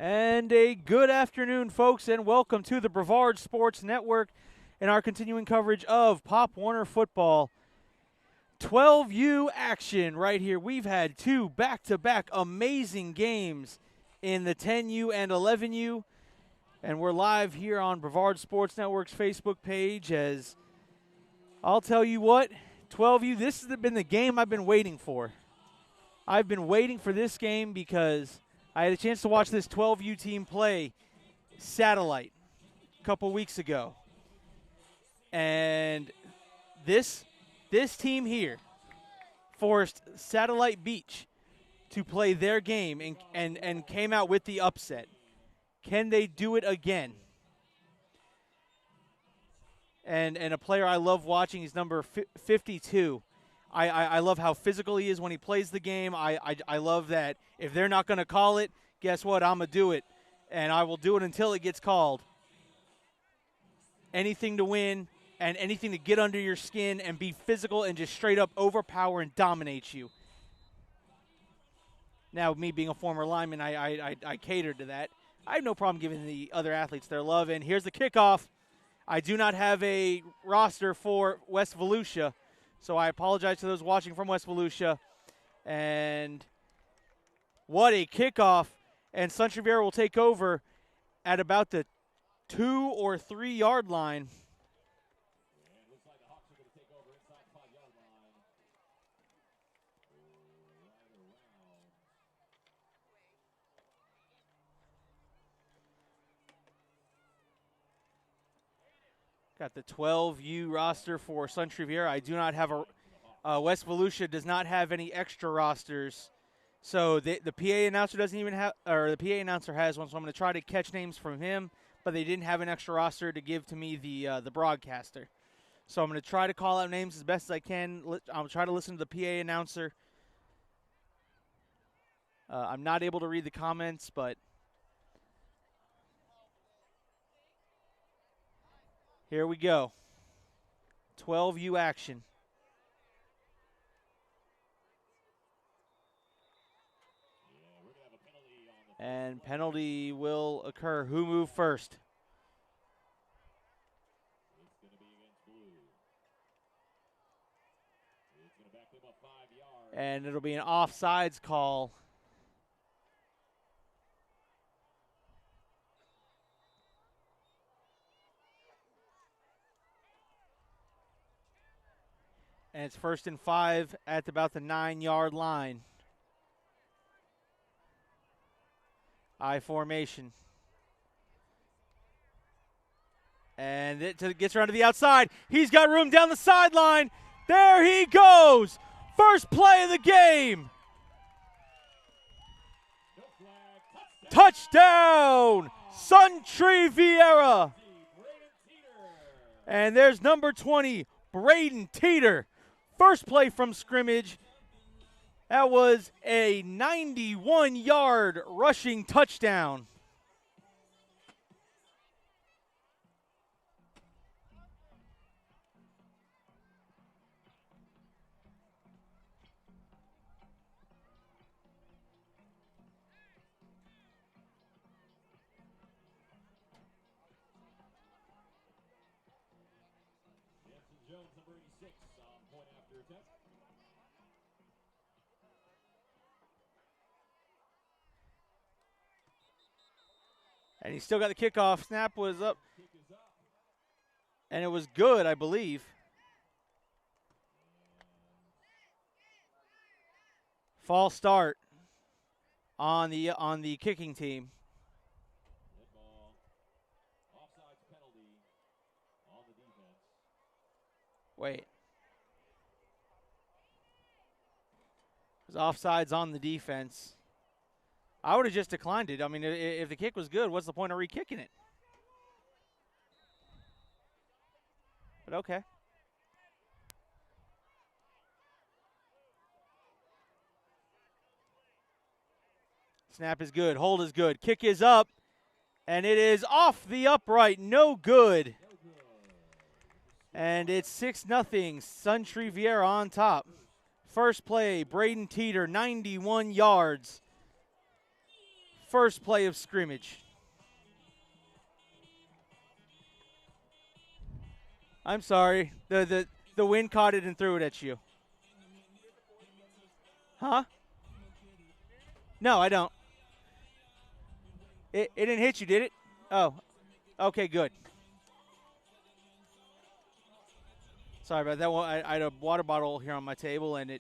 And a good afternoon, folks, and welcome to the Brevard Sports Network and our continuing coverage of Pop Warner football. 12U action right here. We've had two back-to-back amazing games in the 10U and 11U, and we're live here on Brevard Sports Network's Facebook page. As I'll tell you what, 12U, this has been the game I've been waiting for. I've been waiting for this game because I had a chance to watch this 12U team play Satellite a couple weeks ago. And this team here forced Satellite Beach to play their game and came out with the upset. Can they do it again? And a player I love watching, he's number 52. I love how physical he is when he plays the game. I love that if they're not going to call it, guess what? I'm going to do it. And I will do it until it gets called. Anything to win and anything to get under your skin and be physical and just straight up overpower and dominate you. Now, me being a former lineman, I cater to that. I have no problem giving the other athletes their love. And here's the kickoff. I do not have a roster for West Volusia, so I apologize to those watching from West Volusia. And what a kickoff. And SUNTREE VIERA will take over at about the 2 or 3 yard line. And looks like the Hawks are going to take over inside the 5 yard line. Right around. Got the 12U roster for SUNTREE VIERA. I do not have West Volusia does not have any extra rosters. So the PA announcer doesn't even have, or the PA announcer has one, so I'm going to try to catch names from him, but they didn't have an extra roster to give to me, the broadcaster. So I'm going to try to call out names as best as I can. I'll try to listen to the PA announcer. I'm not able to read the comments, but here we go. 12U action. And penalty will occur. Who moved first? It's going to be against Blue. It's going to back them up 5 yards. And it'll be an offsides call. And it's 1st and 5 at about the 9 yard line. I formation. And it gets around to the outside. He's got room down the sideline. There he goes. First play of the game. No flag. Touchdown, SUNTREE VIERA. And there's number 20, Braden Teeter. First play from scrimmage. That was a 91-yard rushing touchdown. Jones, number 86, on point after attempt. And he still got the kickoff. Snap was up. And it was good, I believe. False start on the kicking team. Dead ball. Offsides penalty on the defense. Wait. It was offsides on the defense. I would have just declined it. I mean, if the kick was good, what's the point of re-kicking it? But okay. Snap is good. Hold is good. Kick is up. And it is off the upright. No good. And it's 6-0. SUNTREE VIERA on top. First play, Braden Teeter, 91 yards. first play of scrimmage. I'm sorry. The wind caught it and threw it at you. Huh? No, I don't. It didn't hit you, did it? Oh, okay, good. Sorry about that. I had a water bottle here on my table, and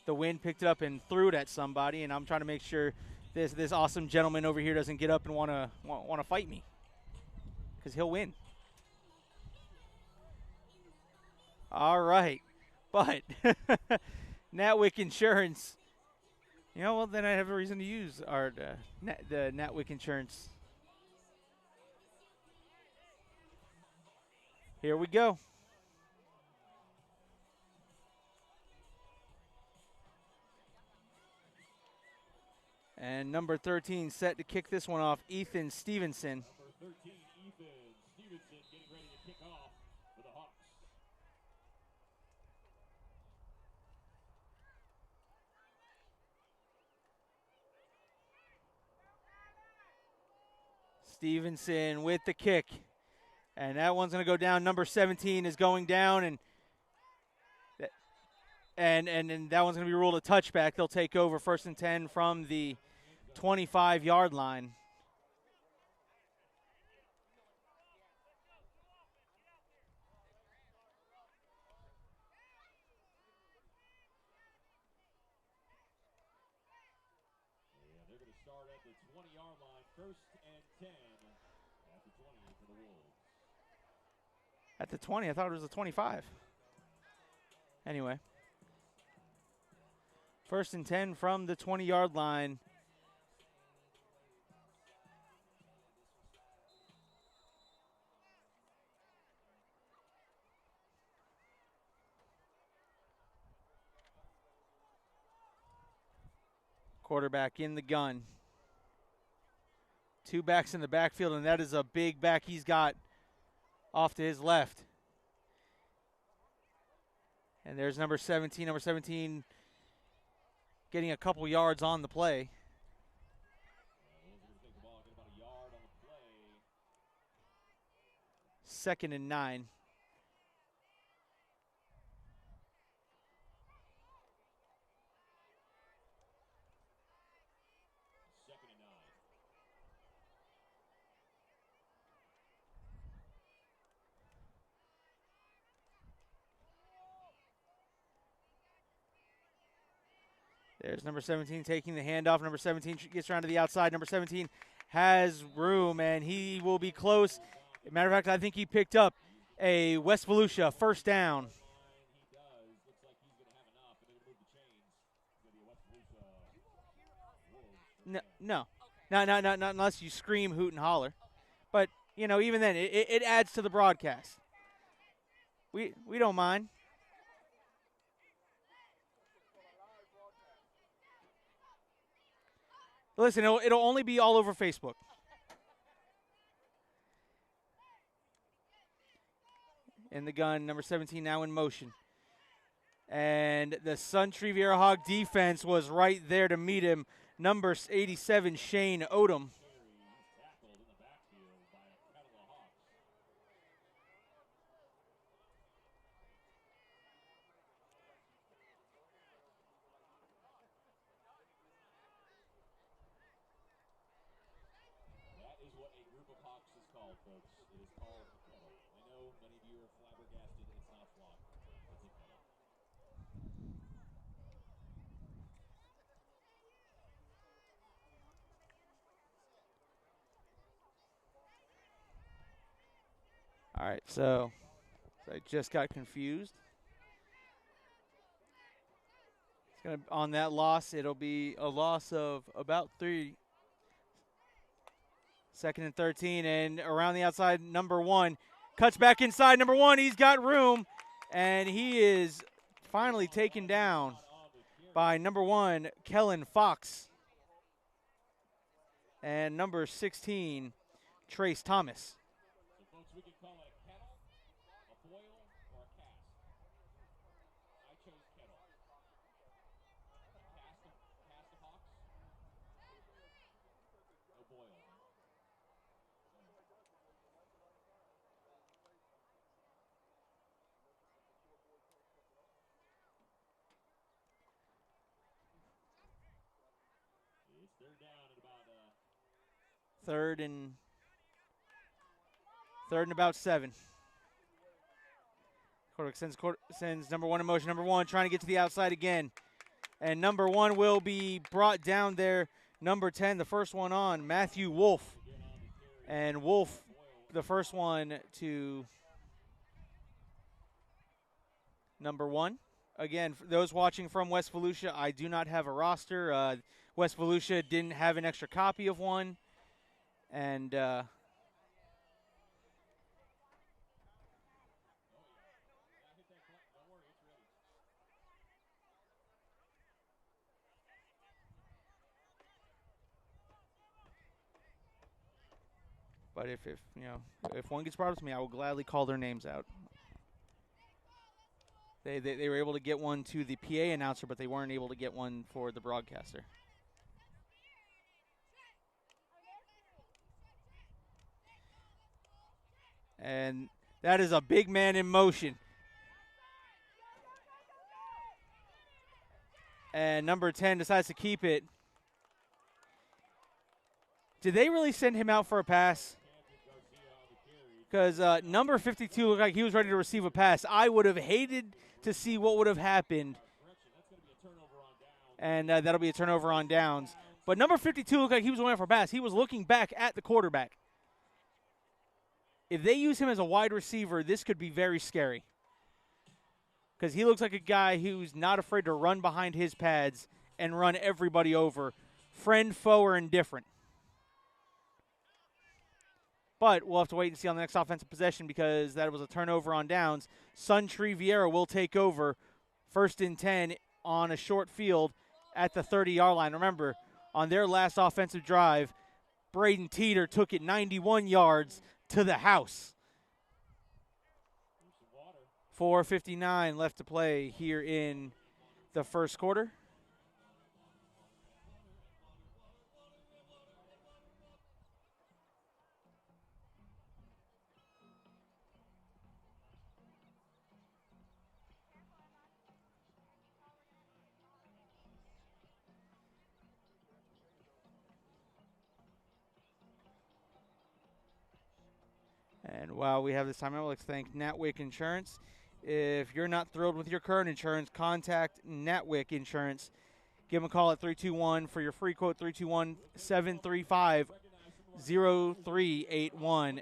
the wind picked it up and threw it at somebody, and I'm trying to make sure this awesome gentleman over here doesn't get up and want to fight me, because he'll win. All right, but Natwick Insurance. You know, well, then I have a reason to use the Natwick Insurance. Here we go. And number 13 set to kick this one off, Ethan Stevenson. Number 13, Ethan Stevenson, getting ready to kick off for the Hawks. Stevenson with the kick. And that one's going to go down. Number 17 is going down, and that one's going to be ruled a touchback. They'll take over 1st and 10 from the 25-yard line. Yeah, they're going to start at the 20-yard line, 1st and 10 at the 20 for the Wolves. At the 20, I thought it was the 25. Anyway. 1st and 10 from the 20-yard line. Quarterback in the gun. 2 backs in the backfield, and that is a big back he's got off to his left. And there's number 17. Number 17 getting a couple yards on the play. Second and 9. There's number 17 taking the handoff. Number 17 gets around to the outside. Number 17 has room, and he will be close. Matter of fact, I think he picked up a West Volusia first down. No, not unless you scream, hoot, and holler. But, you know, even then, it adds to the broadcast. We don't mind. Listen, it'll only be all over Facebook. In the gun, number 17 now in motion. And the SUNTREE VIERA Hawk defense was right there to meet him. Number 87, Shane Odom. That is what a group of Hawks is called, folks. It is called a kettle. I know many of you are flabbergasted. It's not a flock. It's a kettle. All right, so I just got confused. It's gonna on that loss, it'll be a loss of about 3. 2nd and 13, and around the outside, number 1 cuts back inside. Number 1, he's got room, and he is finally taken down by number 1, Kellen Fox, and number 16, Trace Thomas. So, folks, we can call it a kettle, a boil, or a cast. I chose kettle. Cast of Hawks. No Third and about 7. Quarterback sends number 1 in motion. Number 1 trying to get to the outside again. And number 1 will be brought down there. Number 10, the first one on, Matthew Wolf. And Wolf, the first one to number 1. Again, for those watching from West Volusia, I do not have a roster. West Volusia didn't have an extra copy of one. And but if you know, if one gets brought up to me, I will gladly call their names out. They were able to get one to the PA announcer, but they weren't able to get one for the broadcaster. And that is a big man in motion. And number 10 decides to keep it. Did they really send him out for a pass? Because number 52 looked like he was ready to receive a pass. I would have hated to see what would have happened. And that'll be a turnover on downs. But number 52 looked like he was going for a pass. He was looking back at the quarterback. If they use him as a wide receiver, this could be very scary. Because he looks like a guy who's not afraid to run behind his pads and run everybody over. Friend, foe, or indifferent. But we'll have to wait and see on the next offensive possession because that was a turnover on downs. SUNTREE VIERA will take over 1st and 10 on a short field at the 30-yard line. Remember, on their last offensive drive, Braden Teeter took it 91 yards to the house. 4:59 left to play here in the first quarter. And while we have this time, I would like to thank Natwick Insurance. If you're not thrilled with your current insurance, contact Natwick Insurance. Give them a call at 321 for your free quote, 321-735-0381.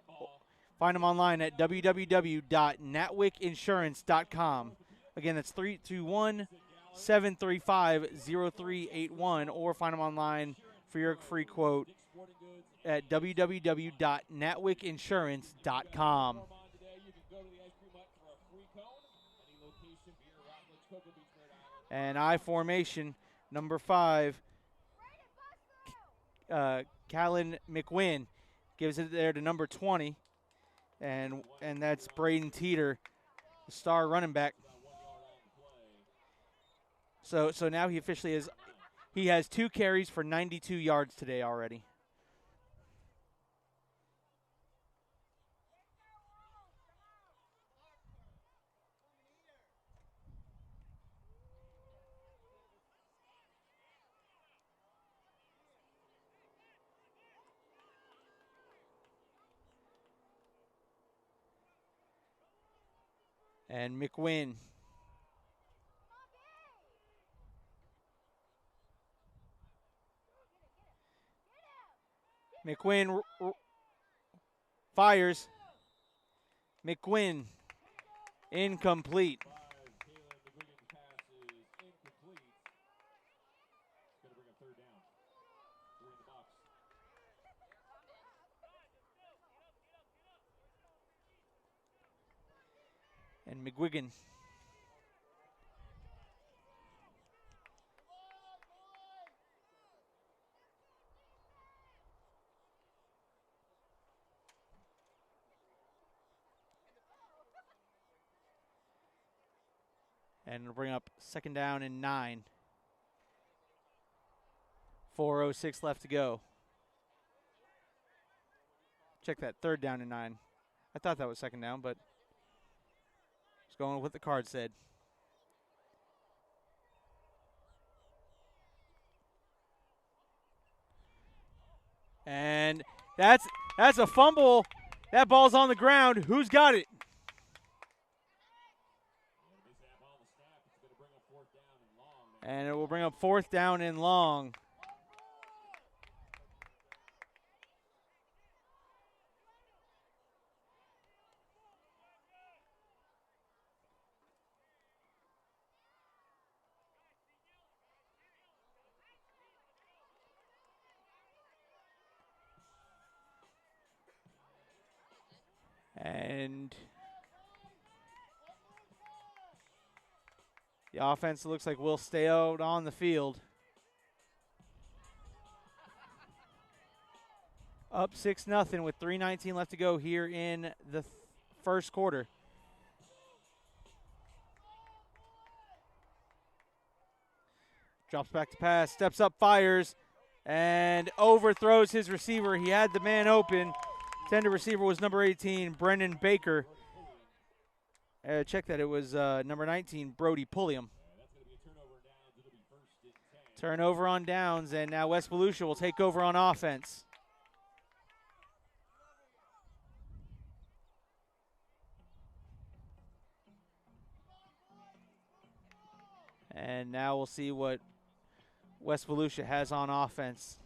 Find them online at www.natwickinsurance.com. Again, that's 321-735-0381, or find them online for your free quote at www.natwickinsurance.com. And I formation, number 5, Callan McWynn gives it there to number 20, and that's Braden Teeter, the star running back. So now he officially has 2 carries for 92 yards today already. And McWynn. McWynn fires. McWynn incomplete. And McGuigan. And it'll bring up 2nd down and 9. 4:06 left to go. Check that, 3rd down and 9. I thought that was 2nd down, but it's going with what the card said. And that's a fumble. That ball's on the ground. Who's got it? And it will bring up 4th down and long. And the offense looks like will stay out on the field. Up 6-0 with 3:19 left to go here in the first quarter. Drops back to pass, steps up, fires, and overthrows his receiver. He had the man open. Tender receiver was number 18, Brendan Baker. Check that, it was number 19, Brody Pulliam. Turnover on downs, and now West Volusia will take over on offense. And now we'll see what West Volusia has on offense.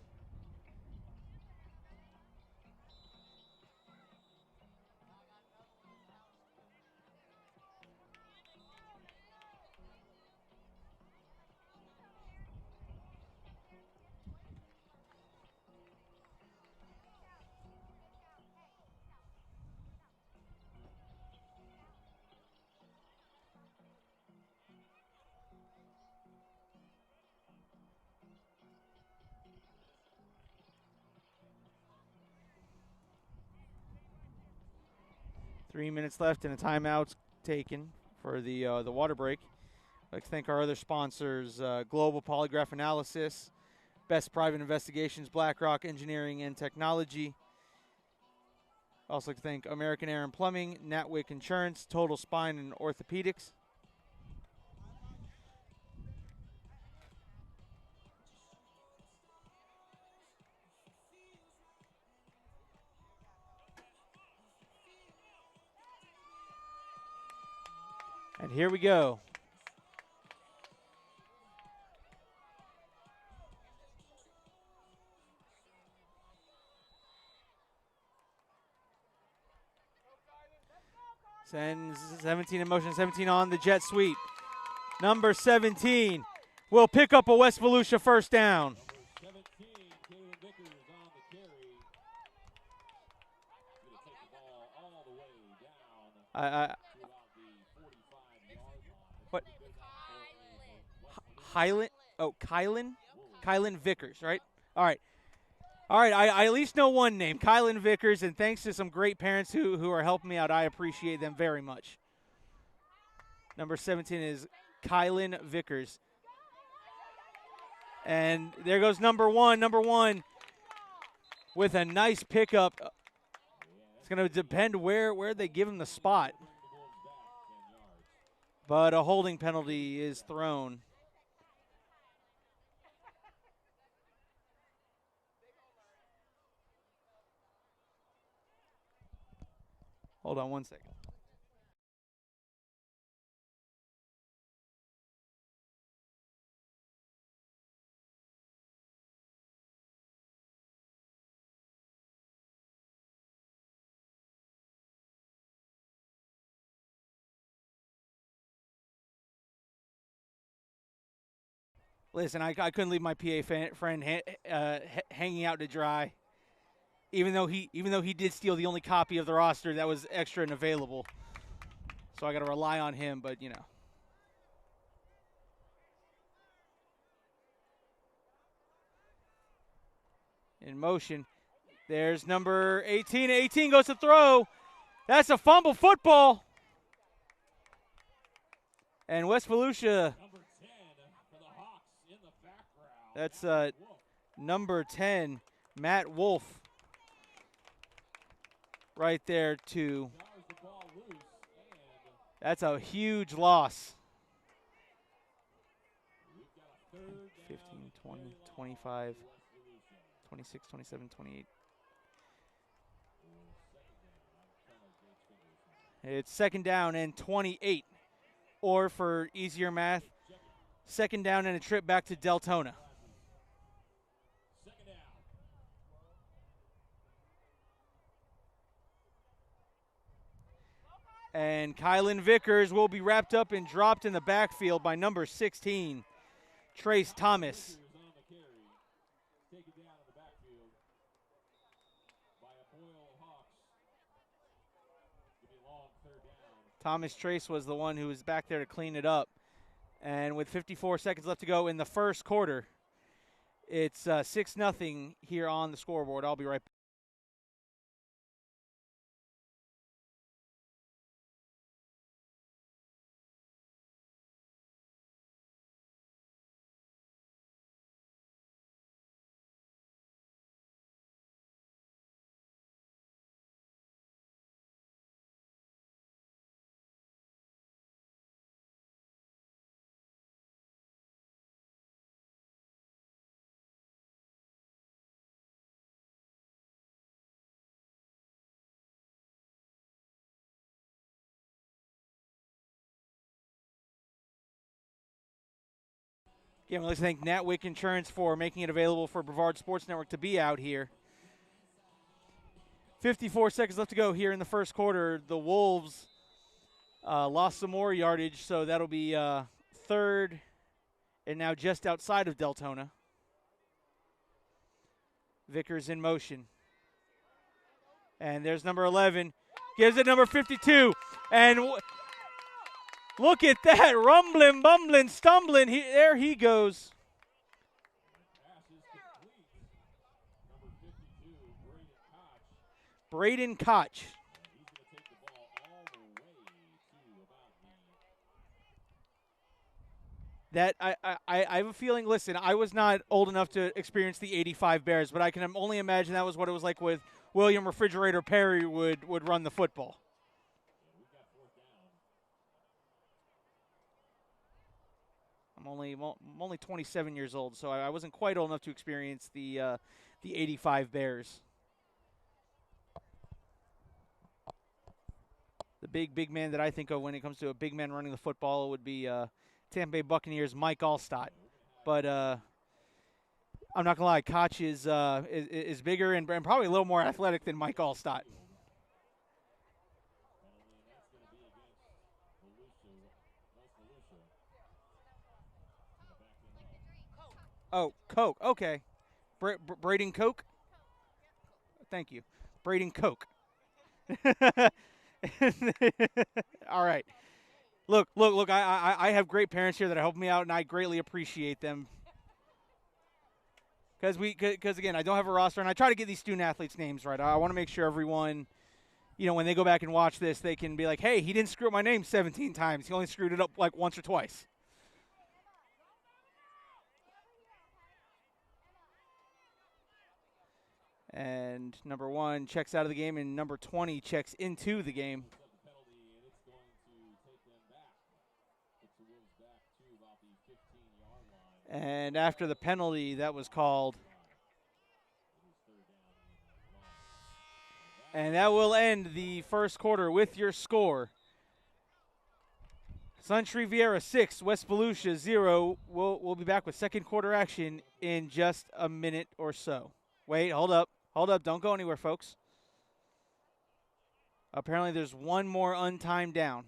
Three minutes left and a timeout taken for the water break. I'd like to thank our other sponsors, Global Polygraph Analysis, Best Private Investigations, BlackRock Engineering and Technology. Also like to thank American Air and Plumbing, Natwick Insurance, Total Spine and Orthopedics. And here we go. Sends 17 in motion, 17 on the jet sweep. Number 17 will pick up a West Volusia first down. What? Highland? Oh, Kylan Vickers, right? All right. All right, I at least know one name, Kylan Vickers, and thanks to some great parents who are helping me out, I appreciate them very much. Number 17 is Kylan Vickers. And there goes number one with a nice pickup. It's going to depend where they give him the spot. But a holding penalty is thrown. Hold on one second. Listen, I couldn't leave my PA friend hanging out to dry, even though he did steal the only copy of the roster that was extra and available. So I got to rely on him, but you know. In motion, there's number 18. 18 goes to throw. That's a fumble football. And West Volusia. That's number 10, Matt Wolf, right there too. That's a huge loss. 15, 20, 25, 26, 27, 28. It's 2nd down and 28. Or for easier math, 2nd down and a trip back to Deltona. Second down. And Kylan Vickers will be wrapped up and dropped in the backfield by number 16, Trace Thomas. On the carry. Taken down in the backfield by a Boyle Hawks. Give me long 3rd down. Thomas Trace was the one who was back there to clean it up. And with 54 seconds left to go in the first quarter, it's 6-0 here on the scoreboard. I'll be right back. Again, we'd like to thank Natwick Insurance for making it available for Brevard Sports Network to be out here. 54 seconds left to go here in the first quarter. The Wolves lost some more yardage, so that'll be 3rd and now just outside of Deltona. Vickers in motion. And there's number 11. Gives it number 52. And look at that. Rumbling, bumbling, stumbling. There he goes. Pass is complete. Number 52, Braden Braden Koch. Koch. He's going to take the ball all the way to about the I have a feeling, listen, I was not old enough to experience the 85 Bears, but I can only imagine that was what it was like with William Refrigerator Perry would run the football. we've got 4th down. I'm only 27 years old, so I wasn't quite old enough to experience the 85 Bears. The big man that I think of when it comes to a big man running the football would be Tampa Bay Buccaneers' Mike Allstott. But I'm not gonna lie, Koch is bigger and probably a little more athletic than Mike Allstott. And that's going to be against Volusia. Oh, Coke. Okay, Braden Coke. Thank you, Braden Coke. All right. Look. I have great parents here that help me out, and I greatly appreciate them. Because again, I don't have a roster, and I try to get these student athletes' names right. I want to make sure everyone, when they go back and watch this, they can be like, hey, he didn't screw up my name 17 times. He only screwed it up like once or twice. And number 1 checks out of the game, and number 20 checks into the game. And after the penalty that was called, and that will end the first quarter with your score. SUNTREE VIERA 6, West Volusia 0. We'll be back with second quarter action in just a minute or so. Wait, hold up. Don't go anywhere, folks. Apparently there's one more untimed down.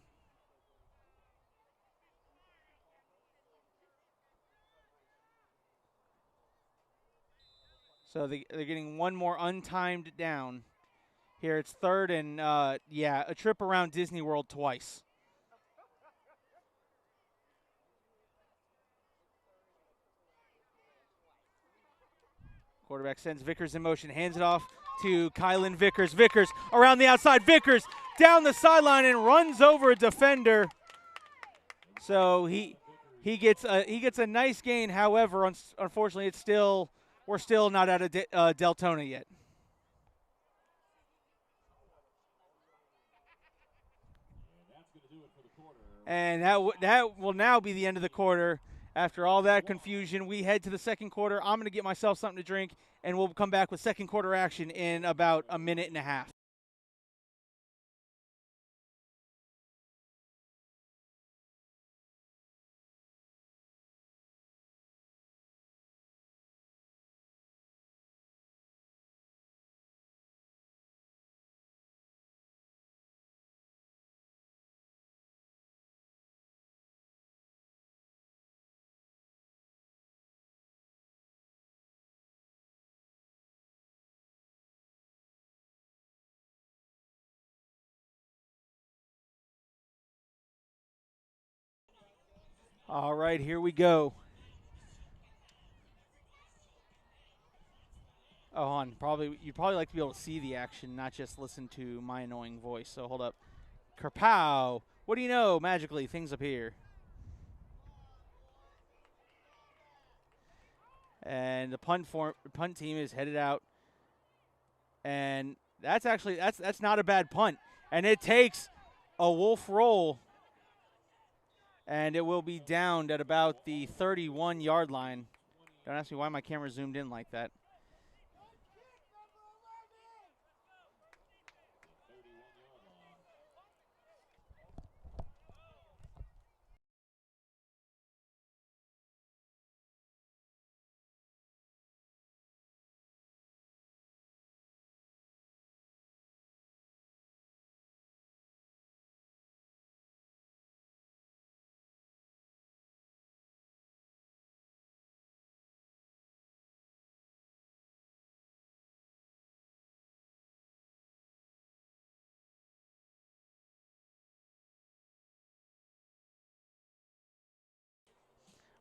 So they're getting one more untimed down. Here it's 3rd and, a trip around Disney World twice. Quarterback sends Vickers in motion, hands it off to Kylan Vickers. Vickers around the outside. Vickers down the sideline and runs over a defender. So he gets a nice gain. However, unfortunately, we're still not out of Deltona yet. And that will now be the end of the quarter. After all that confusion, we head to the second quarter. I'm going to get myself something to drink, and we'll come back with second quarter action in about a minute and a half. All right, here we go. Oh, hon, you'd probably like to be able to see the action, not just listen to my annoying voice. So hold up. Kerpow. What do you know? Magically, things appear. And the punt team is headed out. And that's not a bad punt. And it takes a wolf roll. And it will be downed at about the 31-yard line. Don't ask me why my camera zoomed in like that.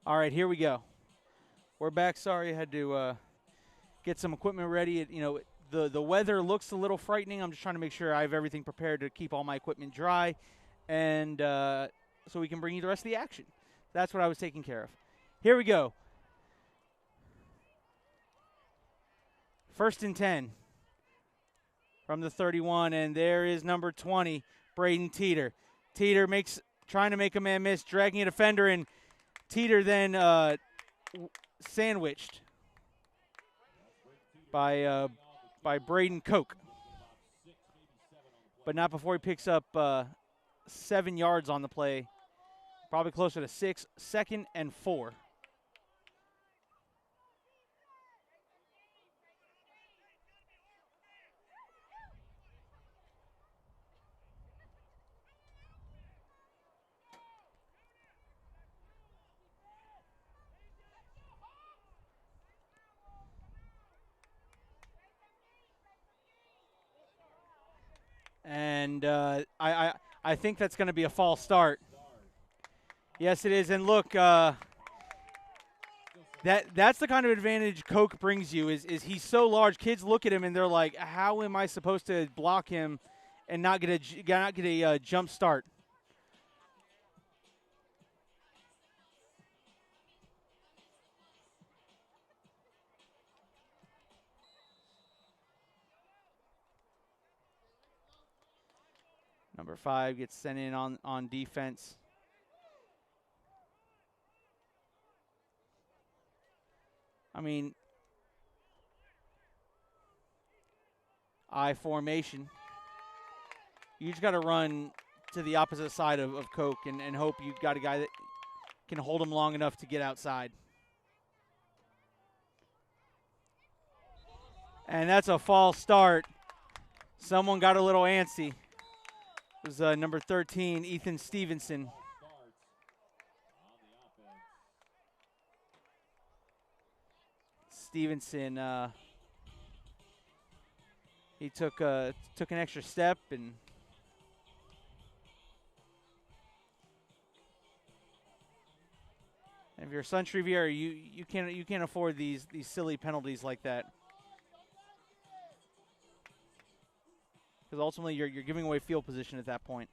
All right, here we go. We're back. Sorry, I had to get some equipment ready. The weather looks a little frightening. I'm just trying to make sure I have everything prepared to keep all my equipment dry, and so we can bring you the rest of the action. That's what I was taking care of. Here we go. 1st and 10 from the 31, and there is number 20, Braden Teeter. Teeter trying to make a man miss, dragging a defender, and Teeter then sandwiched by Braden Koch. But not before he picks up 7 yards on the play. Probably closer to 6, 2nd and 4. And I think that's going to be a false start. Yes, it is. And look, that's the kind of advantage Koch brings you. Is he's so large? Kids look at him and they're like, "How am I supposed to block him and not get a jump start?" Number 5 gets sent in on defense. I mean, I formation. You just got to run to the opposite side of Koch and hope you got a guy that can hold him long enough to get outside. And that's a false start. Someone got a little antsy. It was number 13, Ethan Stevenson. Stevenson, he took an extra step, and if you're SUNTREE VIERA, you can't afford these silly penalties like that, because ultimately you're giving away field position at that point.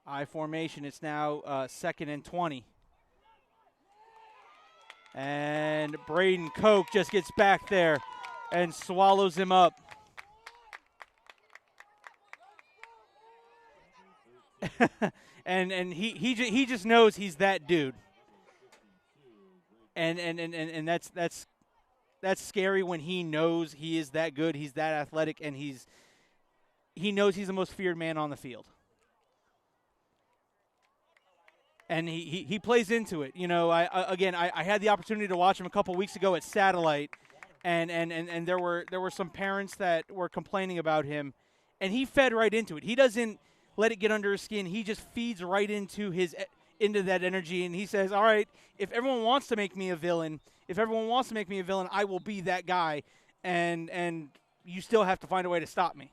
I formation. It's now 2nd and 20. And Braden Koch just gets back there and swallows him up. and he just knows he's that dude. And that's scary when he knows he is that good, he's that athletic, and he knows he's the most feared man on the field. And he plays into it. You know, I had the opportunity to watch him a couple weeks ago at Satellite, and there were some parents that were complaining about him, and he fed right into it. He doesn't let it get under his skin. He just feeds right into that energy, and he says, all right, if everyone wants to make me a villain, I will be that guy, and you still have to find a way to stop me.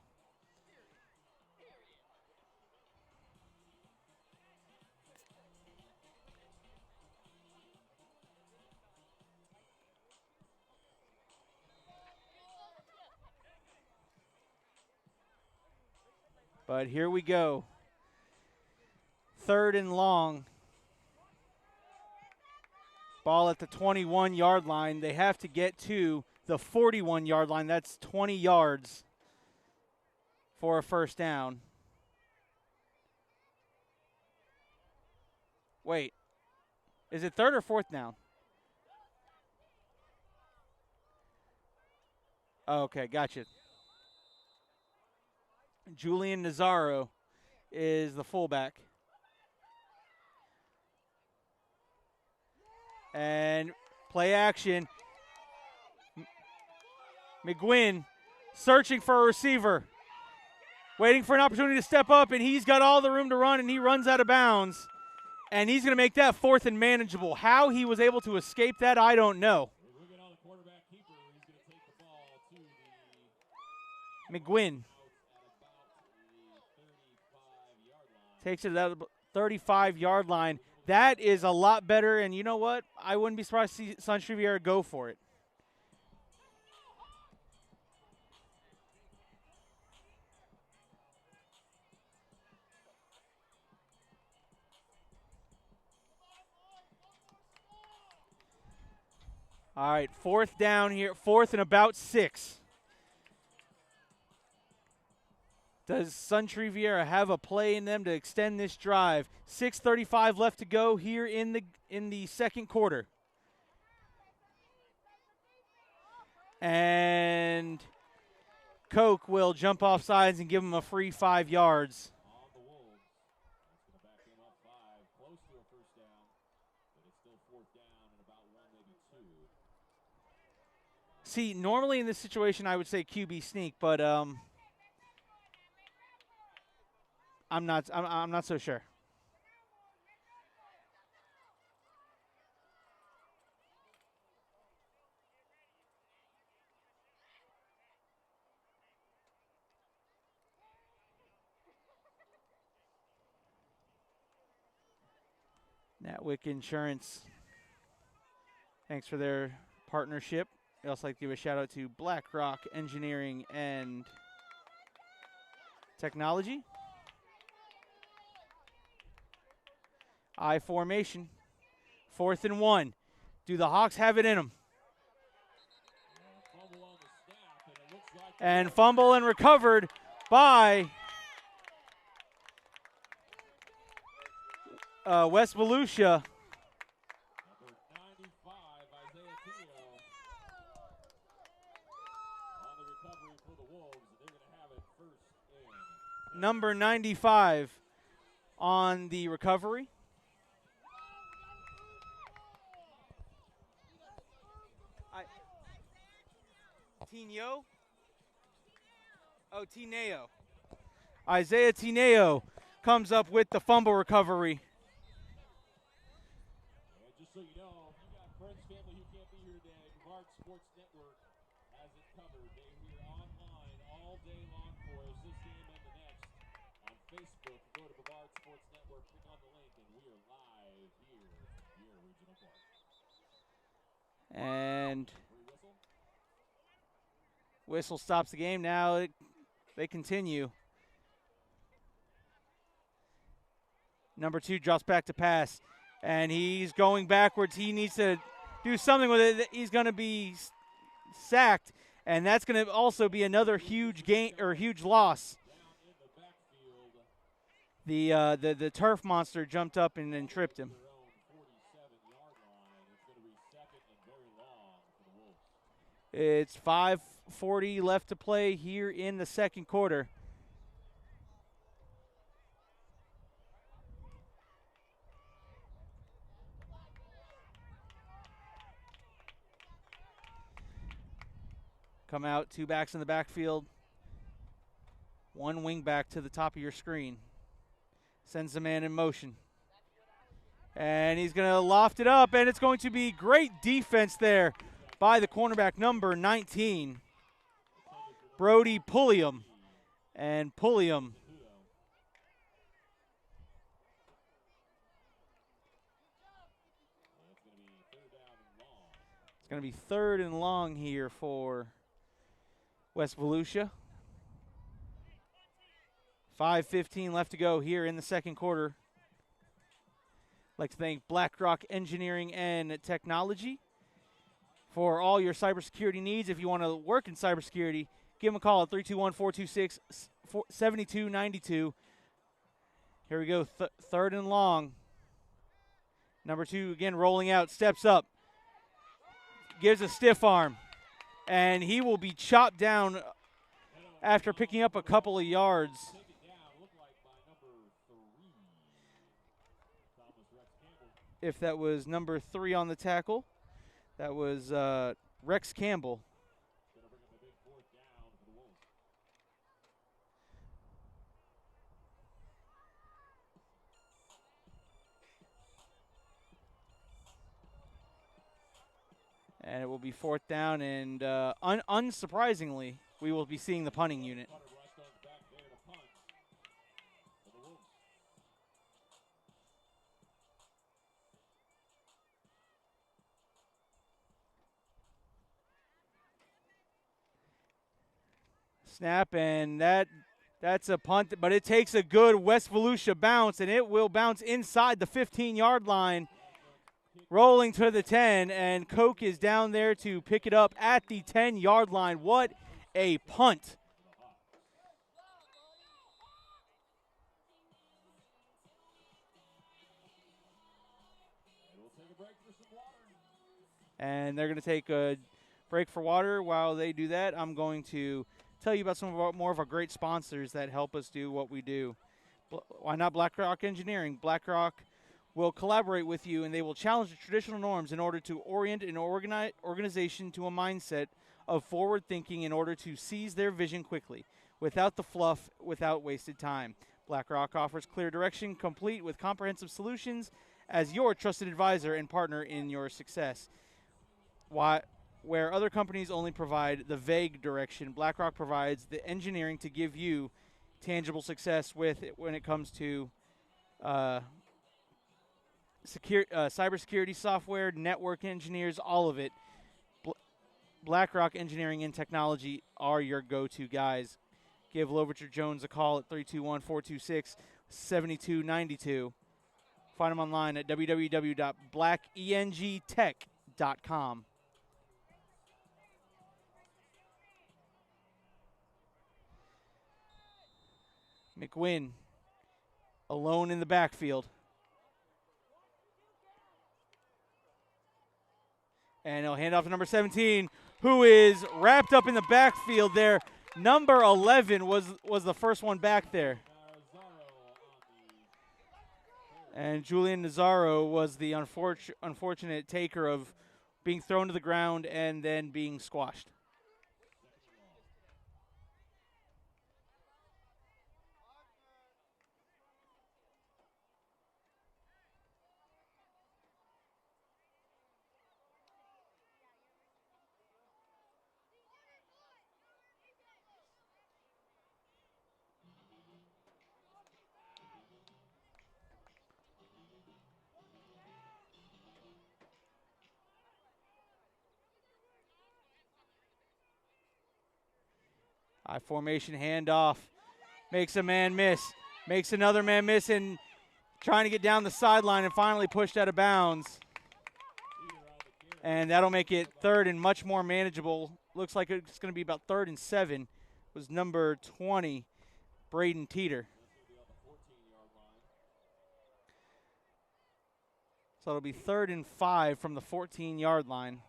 But here we go. 3rd and long. Ball at the 21-yard line. They have to get to the 41-yard line. That's 20 yards for a first down. Wait. Is it 3rd or 4th down? Okay, gotcha. Julian Nazaro is the fullback. And play action. McGuinn searching for a receiver. Waiting for an opportunity to step up, and he's got all the room to run, and he runs out of bounds. And he's going to make that 4th and manageable. How he was able to escape that, I don't know. McGuinn takes it at the 35-yard line. That is a lot better, and you know what? I wouldn't be surprised to see SUNTREE VIERA go for it. All right, 4th down here, 4th and about 6. Does SUNTREE VIERA have a play in them to extend this drive? 6:35 left to go here in the second quarter. And Koch will jump off sides and give him a free 5 yards. See, normally in this situation I would say QB sneak, but I'm not so sure. Natwick Insurance, thanks for their partnership. I'd also like to give a shout out to BlackRock Engineering and Technology. I formation, 4th and 1. Do the Hawks have it in them? And fumble and recovered by West Volusia. Number 95 on the recovery. Tineo? Oh, Tineo. Isaiah Tineo comes up with the fumble recovery. And just so you know, if you got friends, family who can't be here today, Brevard Sports Network has it covered. We are online all day long for us, this game and the next. On Facebook, go to Brevard Sports Network, click on the link, and we are live here at Regional Park. And whistle stops the game. Now they continue. Number 2 drops back to pass, and he's going backwards. He needs to do something with it. He's going to be sacked, and that's going to also be another huge gain or huge loss. The turf monster jumped up and tripped him. It's 5:40 left to play here in the second quarter. Come out, 2 backs in the backfield. 1 wing back to the top of your screen. Sends the man in motion. And he's going to loft it up, and it's going to be great defense there by the cornerback, number 19, Brody Pulliam. And Pulliam it's going to be 3rd and long here for West Volusia. 5:15 left to go here in the second quarter. I'd like to thank BlackRock Engineering and Technology for all your cybersecurity needs. If you want to work in cybersecurity, give them a call at 321-426-7292. Here we go, 3rd and long. Number 2 again rolling out, steps up, gives a stiff arm, and he will be chopped down after picking up a couple of yards. If that was number 3 on the tackle, that was Rex Campbell. And it will be 4th down, and unsurprisingly, we will be seeing the punting unit. Snap, and that's a punt, but it takes a good West Volusia bounce, and it will bounce inside the 15-yard line, rolling to the 10, and Koch is down there to pick it up at the 10-yard line. What a punt. And they're going to take a break for water. While they do that, I'm going to tell you about some of more of our great sponsors that help us do what we do. Why not BlackRock Engineering? BlackRock will collaborate with you, and they will challenge the traditional norms in order to orient an organization to a mindset of forward thinking in order to seize their vision quickly, without the fluff, without wasted time. BlackRock offers clear direction, complete with comprehensive solutions as your trusted advisor and partner in your success. Where other companies only provide the vague direction, BlackRock provides the engineering to give you tangible success with it when it comes to cybersecurity software, network engineers, all of it. BlackRock Engineering and Technology are your go-to guys. Give Loverture Jones a call at 321-426-7292. Find them online at www.blackengtech.com. McWinn alone in the backfield. And he'll hand off to number 17, who is wrapped up in the backfield there. Number 11 was the first one back there. And Julian Nazaro was the unfortunate taker of being thrown to the ground and then being squashed. High formation handoff. Makes a man miss. Makes another man miss, and trying to get down the sideline and finally pushed out of bounds. And that'll make it 3rd and much more manageable. Looks like it's going to be about 3rd and 7. Was number 20, Braden Teeter. So it'll be 3rd and 5 from the 14-yard line.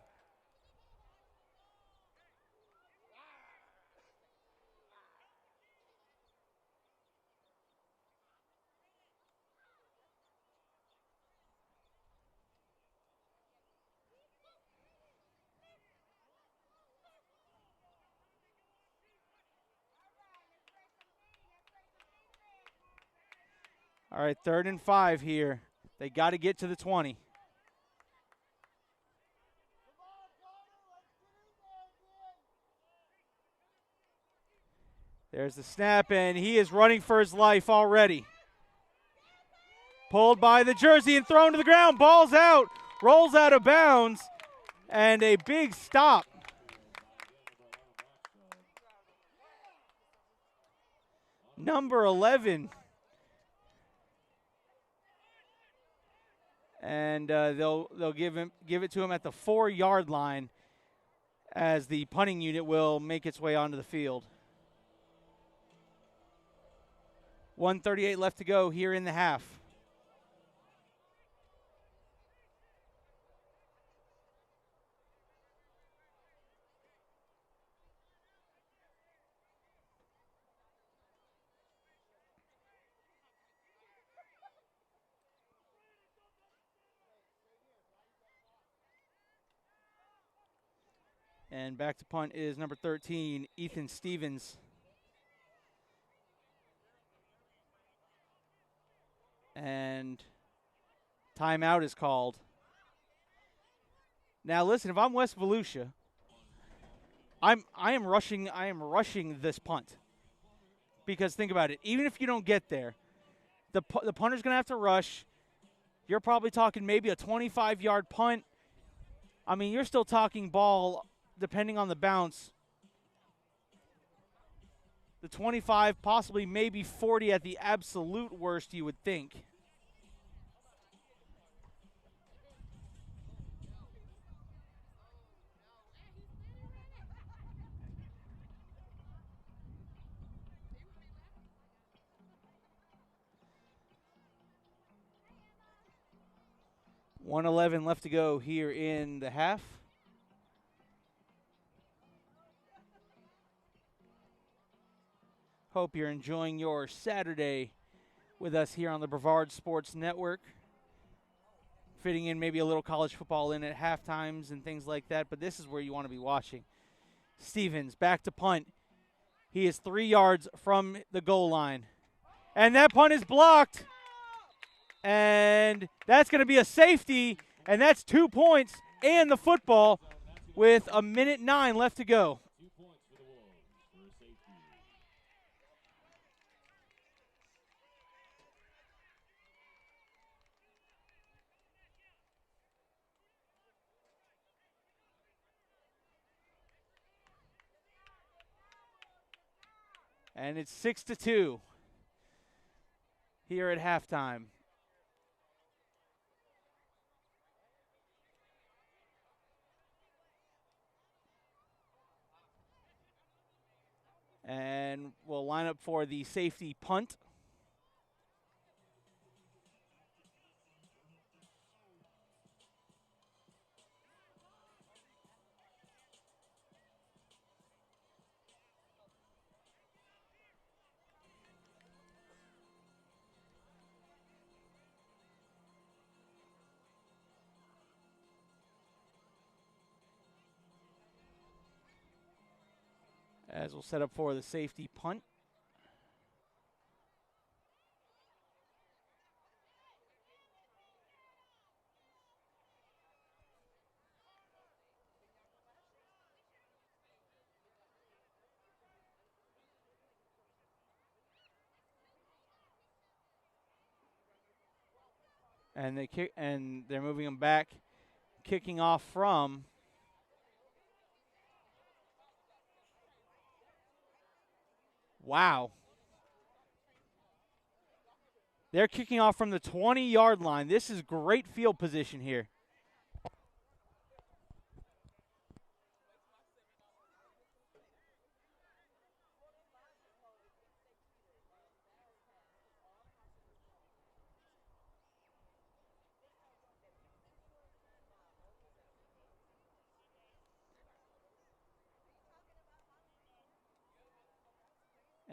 All right, 3rd and 5 here. They got to get to the 20. There's the snap, and he is running for his life already. Pulled by the jersey and thrown to the ground. Ball's out, rolls out of bounds, and a big stop. Number 11. And they'll give it to him at the 4-yard line as the punting unit will make its way onto the field. 1:38 left to go here in the half. And back to punt is number 13, Ethan Stevens. And timeout is called. Now listen, if I'm West Volusia, I am rushing this punt. Because think about it, even if you don't get there, the punter's going to have to rush. You're probably talking maybe a 25-yard punt. I mean, you're still talking ball, depending on the bounce, the 25, possibly maybe 40 at the absolute worst, you would think. .111 left to go here in the half. Hope you're enjoying your Saturday with us here on the Brevard Sports Network. Fitting in maybe a little college football in at half times and things like that, but this is where you want to be watching. Stevens back to punt. He is 3 yards from the goal line. And that punt is blocked. And that's going to be a safety, and that's 2 points and the football with 1:09 left to go. 2 points for the Wolves for a safety. And it's 6-2 here at halftime. And we'll line up for the safety punt. As we'll set up for the safety punt. And they kick, and they're moving him back, kicking off from wow. They're kicking off from the 20-yard line. This is great field position here.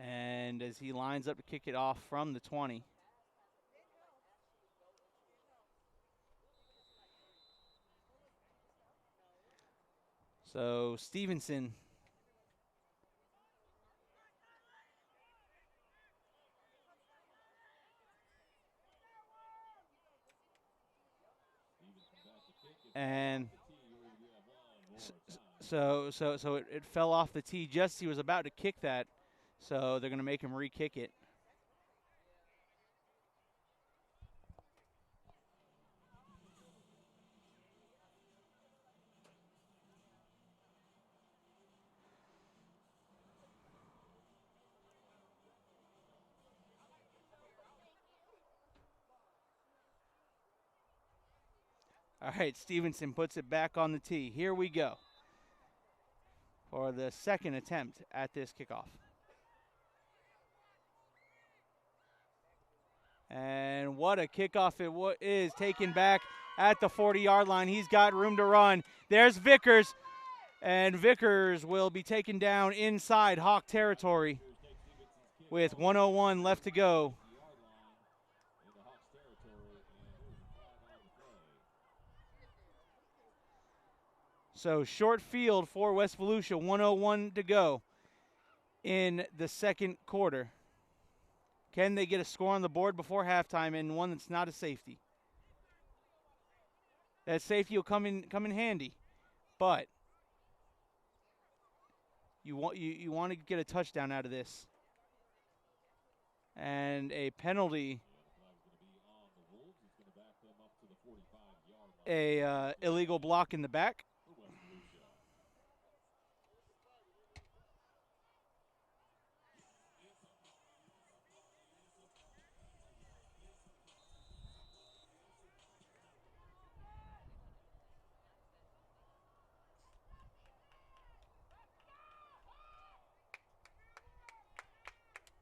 And as he lines up to kick it off from the 20. So Stevenson So it fell off the tee just as he was about to kick that. So they're going to make him re-kick it. All right, Stevenson puts it back on the tee. Here we go for the second attempt at this kickoff. And what a kickoff it is, taken back at the 40-yard line. He's got room to run. There's Vickers, and Vickers will be taken down inside Hawk territory with 1:01 left to go. So short field for West Volusia, 1:01 to go in the second quarter. Can they get a score on the board before halftime and one that's not a safety? That safety will come in handy, but you want to get a touchdown out of this. And a penalty, a illegal block in the back.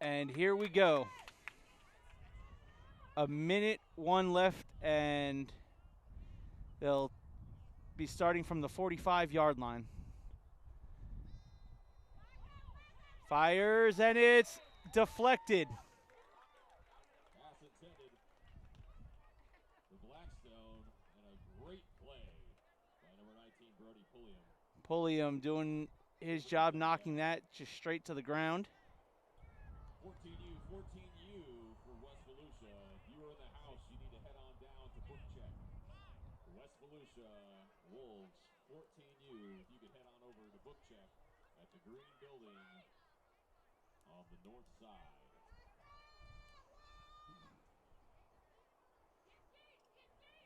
And here we go. A minute, one left, and they'll be starting from the 45-yard line. Fires, and it's deflected. Pass intended for Blackstone, and a great play by number 19, Brody Pulliam. Pulliam doing his job, knocking that just straight to the ground. 14U for West Volusia. If you are in the house, you need to head on down to Book Check. West Volusia Wolves, 14U. If you could head on over to Book Check at the Green Building on the north side.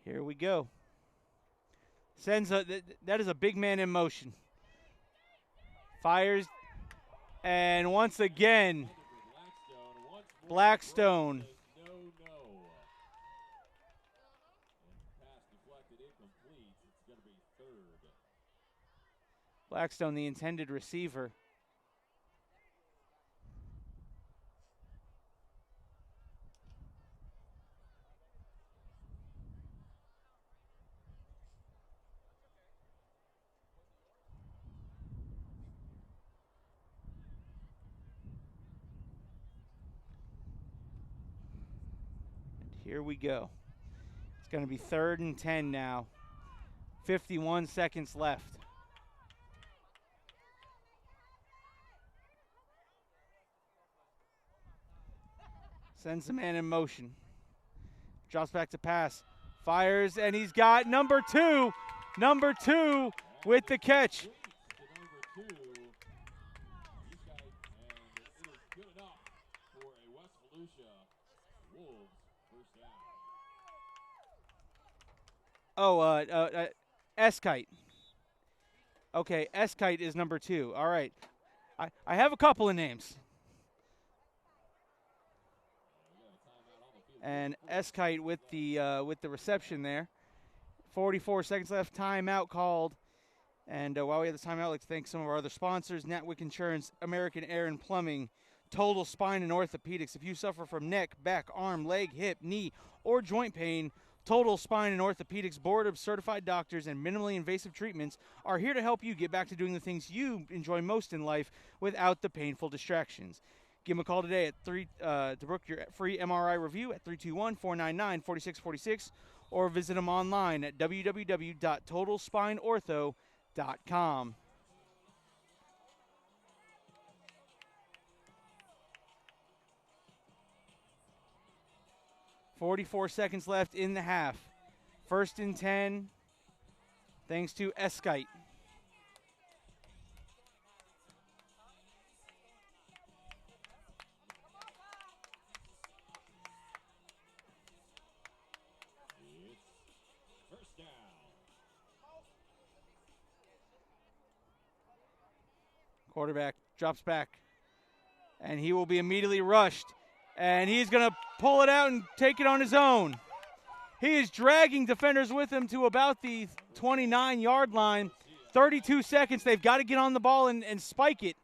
Here we go. That is a big man in motion. Fires, and once again, Blackstone. No. And pass deflected, incomplete. It's going to be third. Blackstone, the intended receiver. Here we go. It's going to be 3rd and 10 now. 51 seconds left. Sends the man in motion. Drops back to pass. Fires, and he's got number two. Number 2 with the catch. Eskite. Okay, Eskite is number 2. All right. I have a couple of names. And Eskite with the reception there. 44 seconds left. Timeout called. And while we have the timeout, I'd like to thank some of our other sponsors: Natwick Insurance, American Air and Plumbing, Total Spine and Orthopedics. If you suffer from neck, back, arm, leg, hip, knee, or joint pain, Total Spine and Orthopedics board-certified doctors and minimally invasive treatments are here to help you get back to doing the things you enjoy most in life without the painful distractions. Give them a call today to book your free MRI review at 321-499-4646, or visit them online at www.totalspineortho.com. .44 seconds left in the half. 1st and 10, thanks to Eskite. Quarterback drops back, and he will be immediately rushed, and he's going to pull it out and take it on his own. He is dragging defenders with him to about the 29-yard line. 32 seconds. They've got to get on the ball and spike it.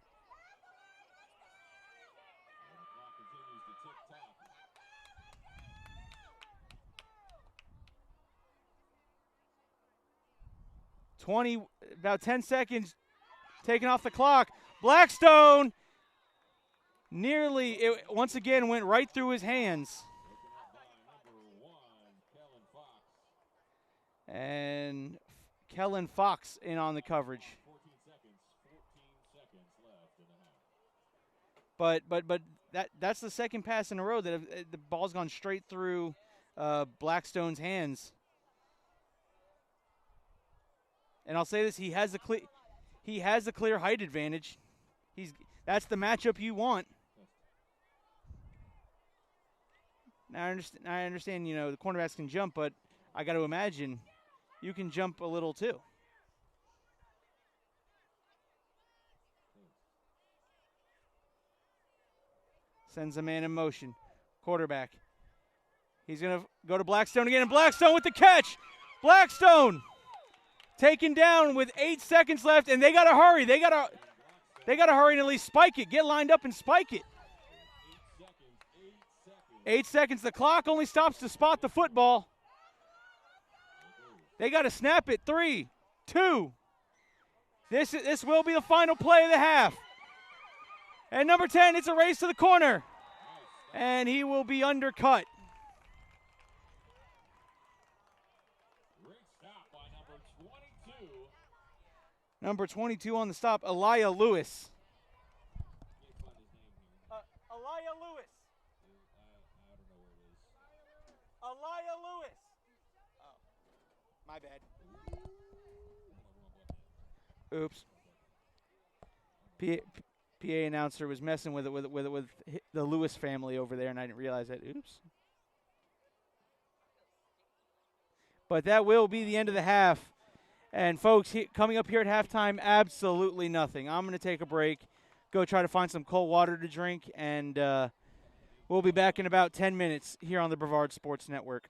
About 10 seconds taken off the clock. Blackstone once again went right through his hands. And Kellen Fox in on the coverage. 14 seconds left in the half. But that's the second pass in a row that the ball's gone straight through Blackstone's hands. And I'll say this: he has the clear height advantage. That's the matchup you want. Now I understand, the cornerbacks can jump, but I got to imagine you can jump a little too. Sends a man in motion. Quarterback. He's going to go to Blackstone again, and Blackstone with the catch. Blackstone taken down with 8 seconds left, and they got to hurry. They got to hurry and at least spike it. Get lined up and spike it. 8 seconds. The clock only stops to spot the football. They got to snap it. 3, 2. This will be the final play of the half. And number 10, it's a race to the corner. And he will be undercut. Great stop by number 22. Number 22 on the stop, Elijah Lewis. Elijah Lewis. I don't know where it is. Elijah Lewis. Oh, my bad. Oops. PA announcer was messing with the Lewis family over there, and I didn't realize that. Oops. But that will be the end of the half. And, folks, coming up here at halftime, absolutely nothing. I'm going to take a break, go try to find some cold water to drink, and we'll be back in about 10 minutes here on the Brevard Sports Network.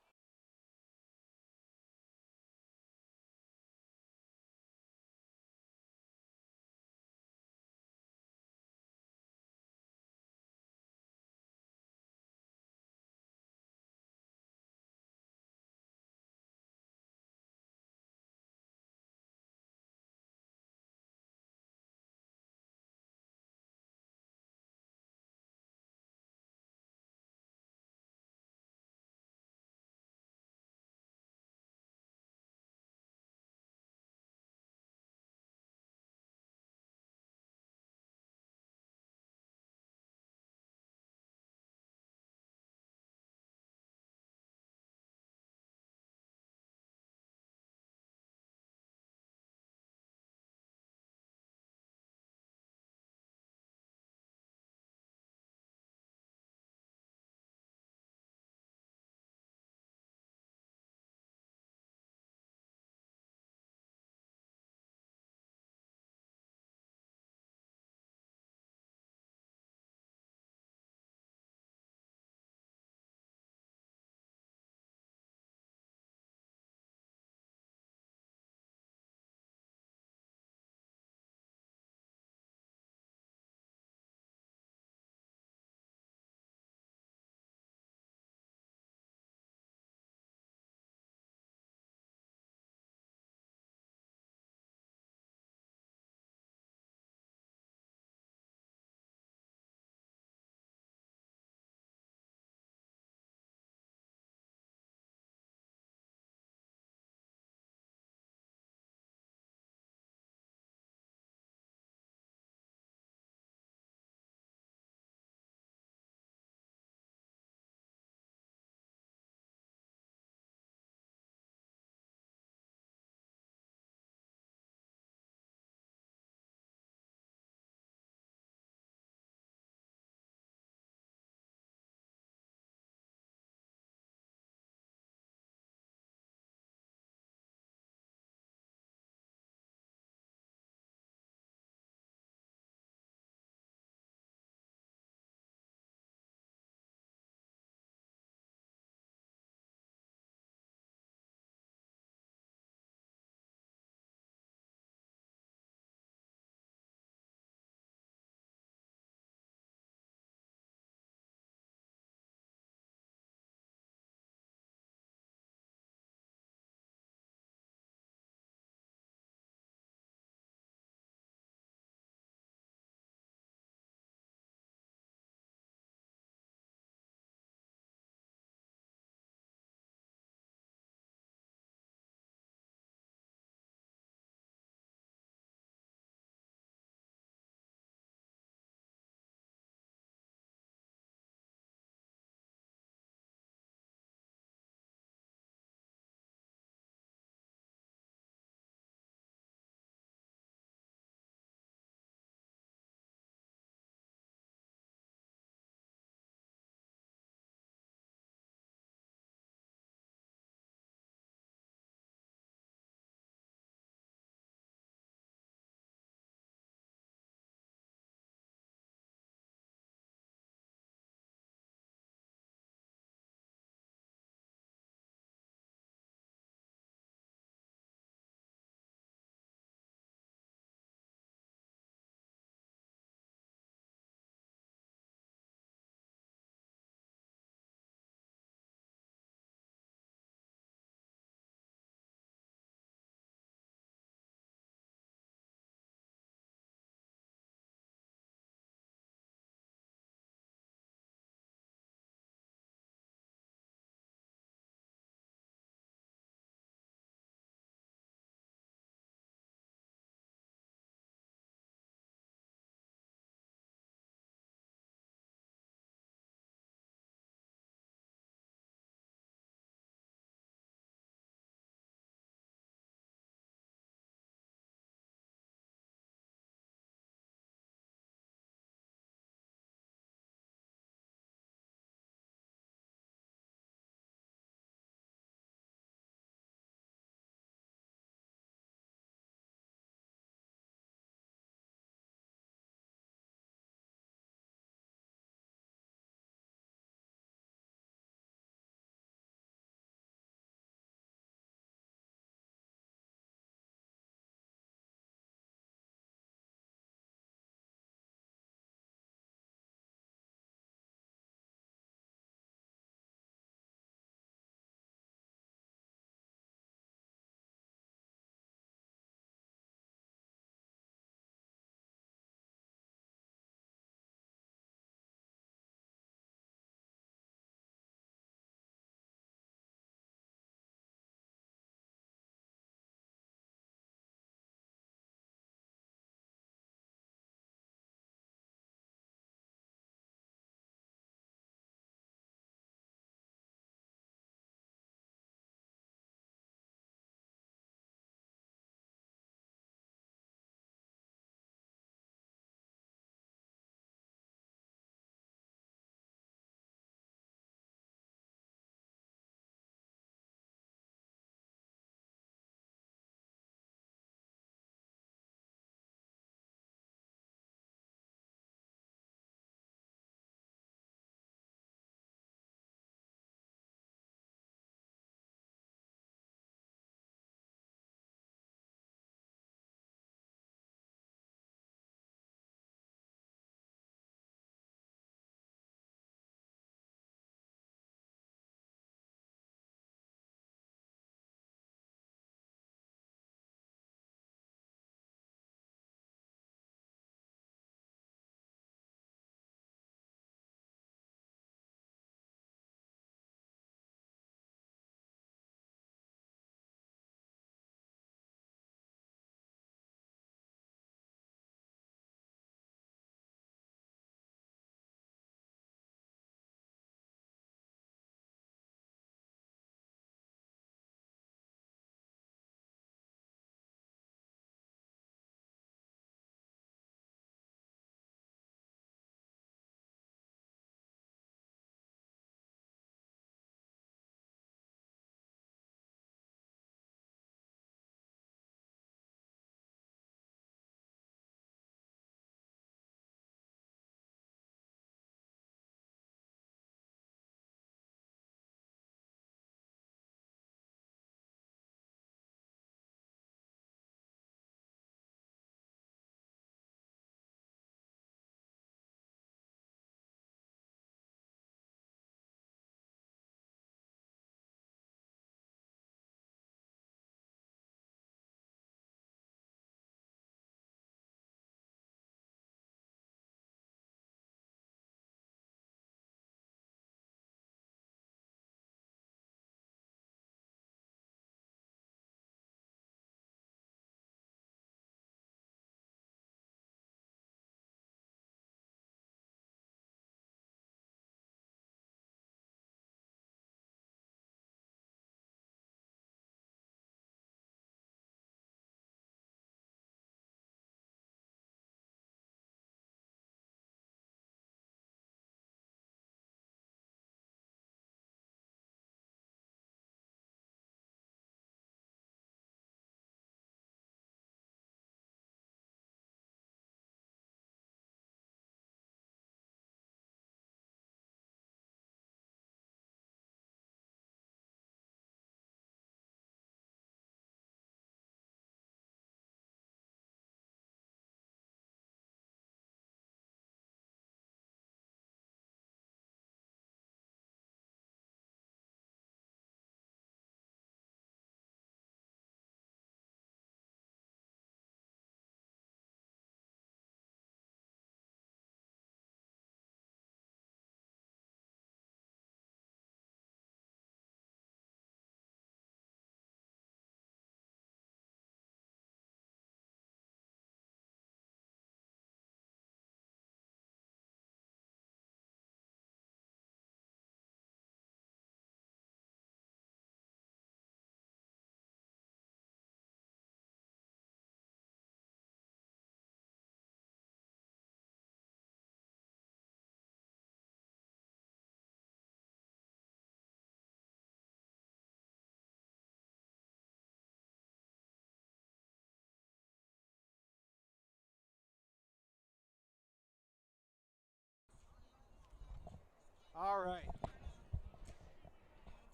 All right.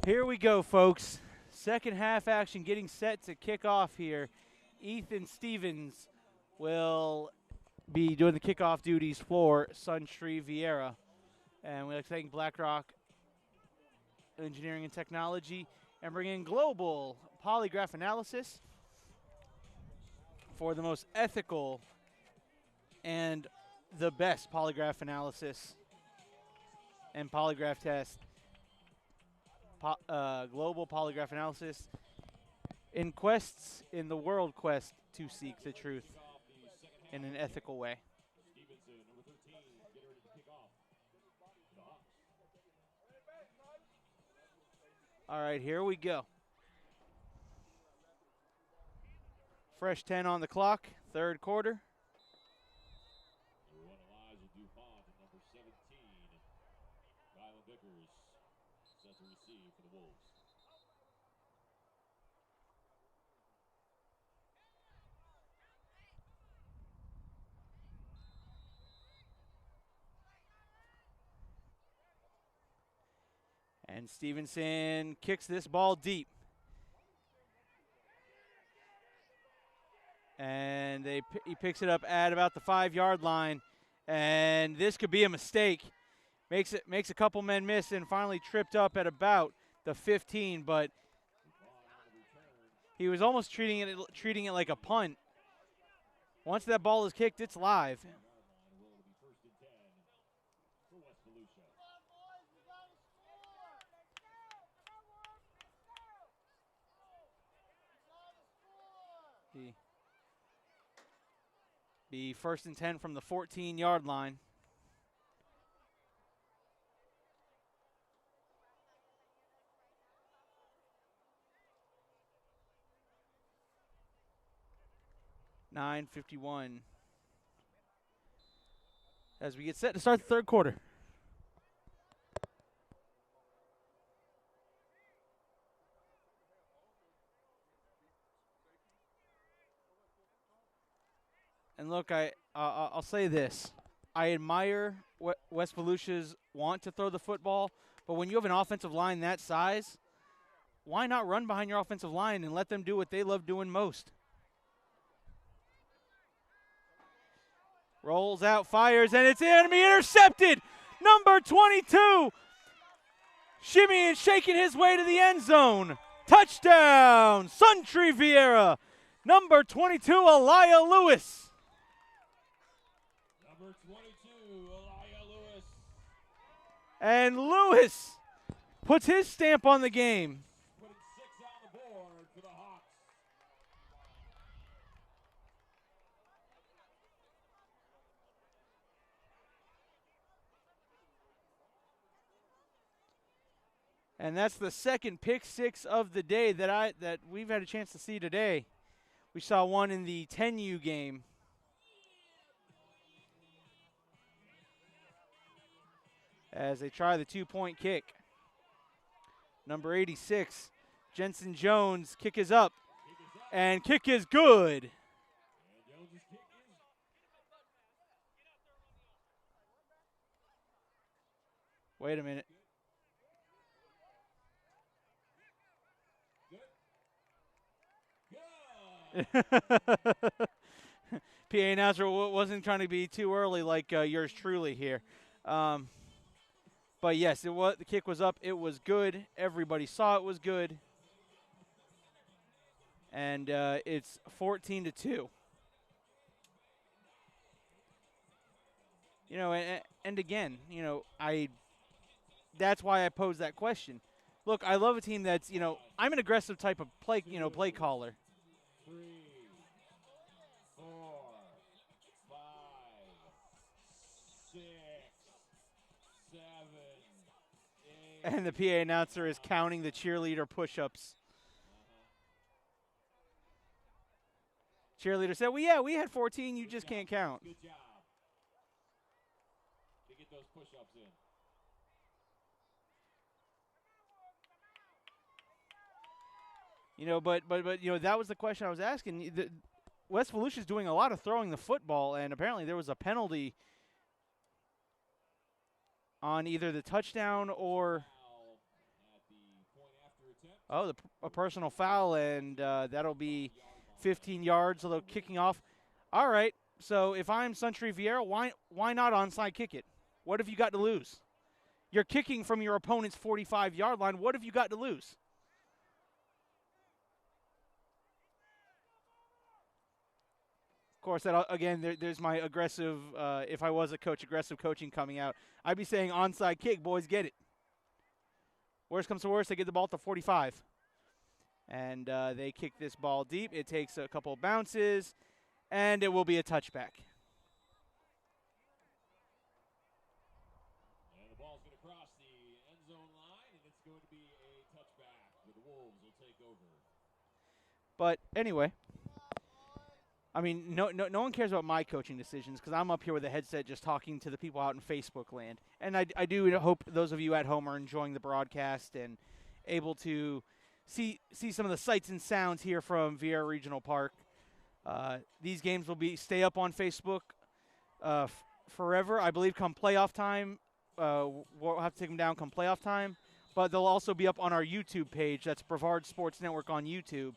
Here we go, folks. Second half action getting set to kick off here. Ethan Stevens will be doing the kickoff duties for SUNTREE VIERA. And we'd like to thank BlackRock Engineering and Technology and bring in Global Polygraph Analysis for the most ethical and the best polygraph analysis and polygraph test. Global Polygraph Analysis in the world quest to seek the truth in an ethical way. All right, here we go. Fresh 10 on the clock, third quarter. Set to receive for the Wolves. And Stevenson kicks this ball deep. And he picks it up at about the 5-yard line. And this could be a mistake. Makes a couple men miss and finally tripped up at about the 15, but he was almost treating it like a punt. Once that ball is kicked, it's live. Be first and 10 from the 14-yard line. .951 as we get set to start the third quarter. And look, I'll say this. I admire West Volusia's want to throw the football, but when you have an offensive line that size, why not run behind your offensive line and let them do what they love doing most? Rolls out, fires, and it's enemy intercepted. Number 22, shimmy and shaking his way to the end zone. Touchdown, SUNTREE VIERA. Number 22, Elijah Lewis. Number 22, Elijah Lewis. And Lewis puts his stamp on the game. Putting 6 on the board for the Hawks. And that's the second pick six of the day that we've had a chance to see today. We saw one in the 10U game. As they try the 2-point kick. Number 86, Jensen Jones, kick is up. And kick is good. Wait a minute. PA announcer wasn't trying to be too early like yours truly here. But yes, the kick was up. It was good. Everybody saw it was good. And it's 14-2. You know, and again, you know, that's why I posed that question. Look, I love a team that's, you know, I'm an aggressive type of play caller. 3, 4, 5, 6, 7, 8. And the PA announcer is counting the cheerleader push-ups. Cheerleader said, well, yeah, we had 14. You just can't count. Good job. To get those push-ups in. You know, but you know, that was the question I was asking. West Volusia is doing a lot of throwing the football, and apparently there was a penalty on either the touchdown or a personal foul, and that'll be 15 yards, although kicking off. All right, so if I'm SUNTREE VIERA, why not onside kick it? What have you got to lose? You're kicking from your opponent's 45-yard line. What have you got to lose? Of course, that again, there's my aggressive, if I was a coach, aggressive coaching coming out. I'd be saying onside kick, boys, get it. Worst comes to worst, they get the ball at the 45. And they kick this ball deep. It takes a couple of bounces, and it will be a touchback. And the ball's going to cross the end zone line, and it's going to be a touchback. The Wolves will take over. But anyway, I mean, no one cares about my coaching decisions because I'm up here with a headset just talking to the people out in Facebook land. And I do hope those of you at home are enjoying the broadcast and able to see some of the sights and sounds here from VIERA Regional Park. These games will stay up on Facebook forever. I believe come playoff time, we'll have to take them down come playoff time. But they'll also be up on our YouTube page. That's Brevard Sports Network on YouTube.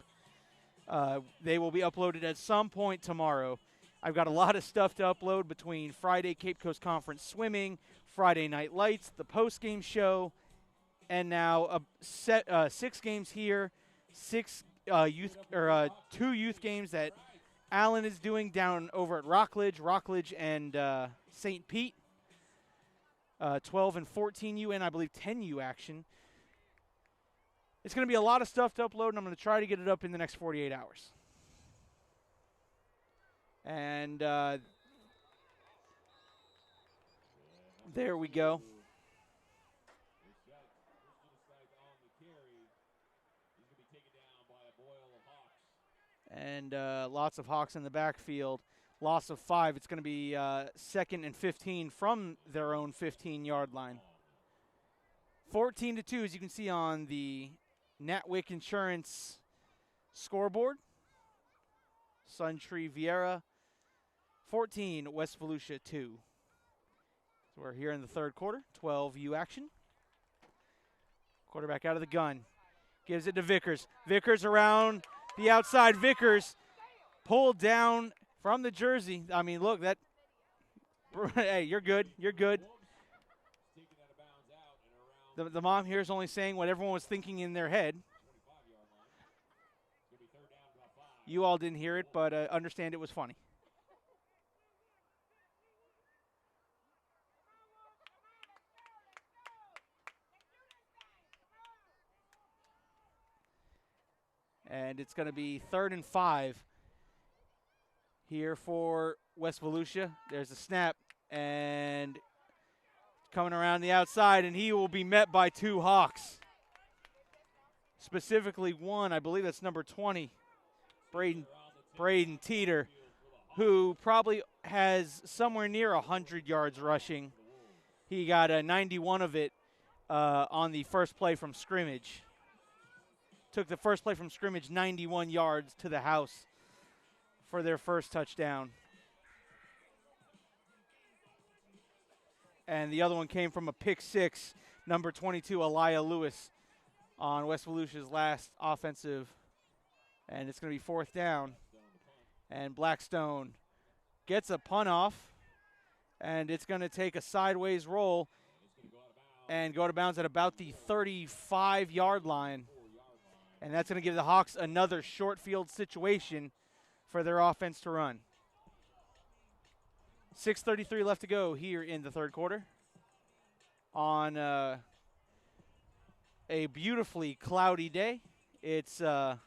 They will be uploaded at some point tomorrow. I've got a lot of stuff to upload between Friday Cape Coast Conference swimming, Friday Night Lights, the post-game show, and now 6 games here, 2 youth games that Allen is doing down over at Rockledge and St. Pete. 12 and 14U and I believe 10U action. It's going to be a lot of stuff to upload, and I'm going to try to get it up in the next 48 hours. And there we go. And lots of Hawks in the backfield. Loss of 5. It's going to be 2nd and 15 from their own 15-yard line. 14-2, as you can see on the Natwick Insurance scoreboard. SUNTREE VIERA 14, West Volusia 2. So we're here in the third quarter, 12U action. Quarterback out of the gun. Gives it to Vickers. Vickers around the outside. Vickers pulled down from the jersey. I mean, look, that. Hey, you're good. You're good. The mom here is only saying what everyone was thinking in their head. You all didn't hear it, but understand it was funny. And it's going to be 3rd and 5 here for West Volusia. There's a snap, and coming around the outside, and he will be met by 2 Hawks. Specifically one, I believe that's number 20, Braden Teeter, who probably has somewhere near 100 yards rushing. He got a 91 of it on the first play from scrimmage. Took the first play from scrimmage 91 yards to the house for their first touchdown. And the other one came from a pick 6, number 22, Elijah Lewis, on West Volusia's last offensive. And it's going to be 4th down. And Blackstone gets a punt off. And it's going to take a sideways roll and go to bounds at about the 35-yard line. And that's going to give the Hawks another short field situation for their offense to run. 6:33 left to go here in the third quarter on a beautifully cloudy day. It's the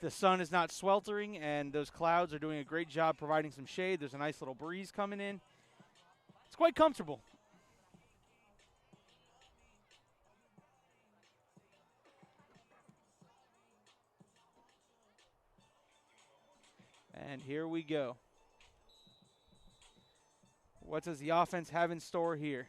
sun is not sweltering, and those clouds are doing a great job providing some shade. There's a nice little breeze coming in. It's quite comfortable. And here we go. What does the offense have in store here?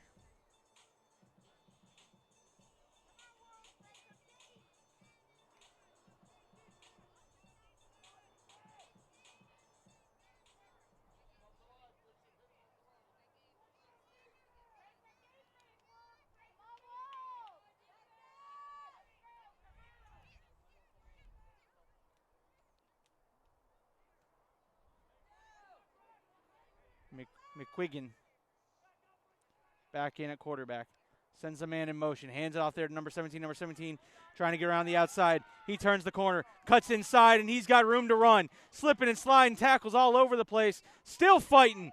McQuiggan back in at quarterback. Sends the man in motion. Hands it off there to number 17. Number 17 trying to get around the outside. He turns the corner, cuts inside, and he's got room to run. Slipping and sliding, tackles all over the place. Still fighting.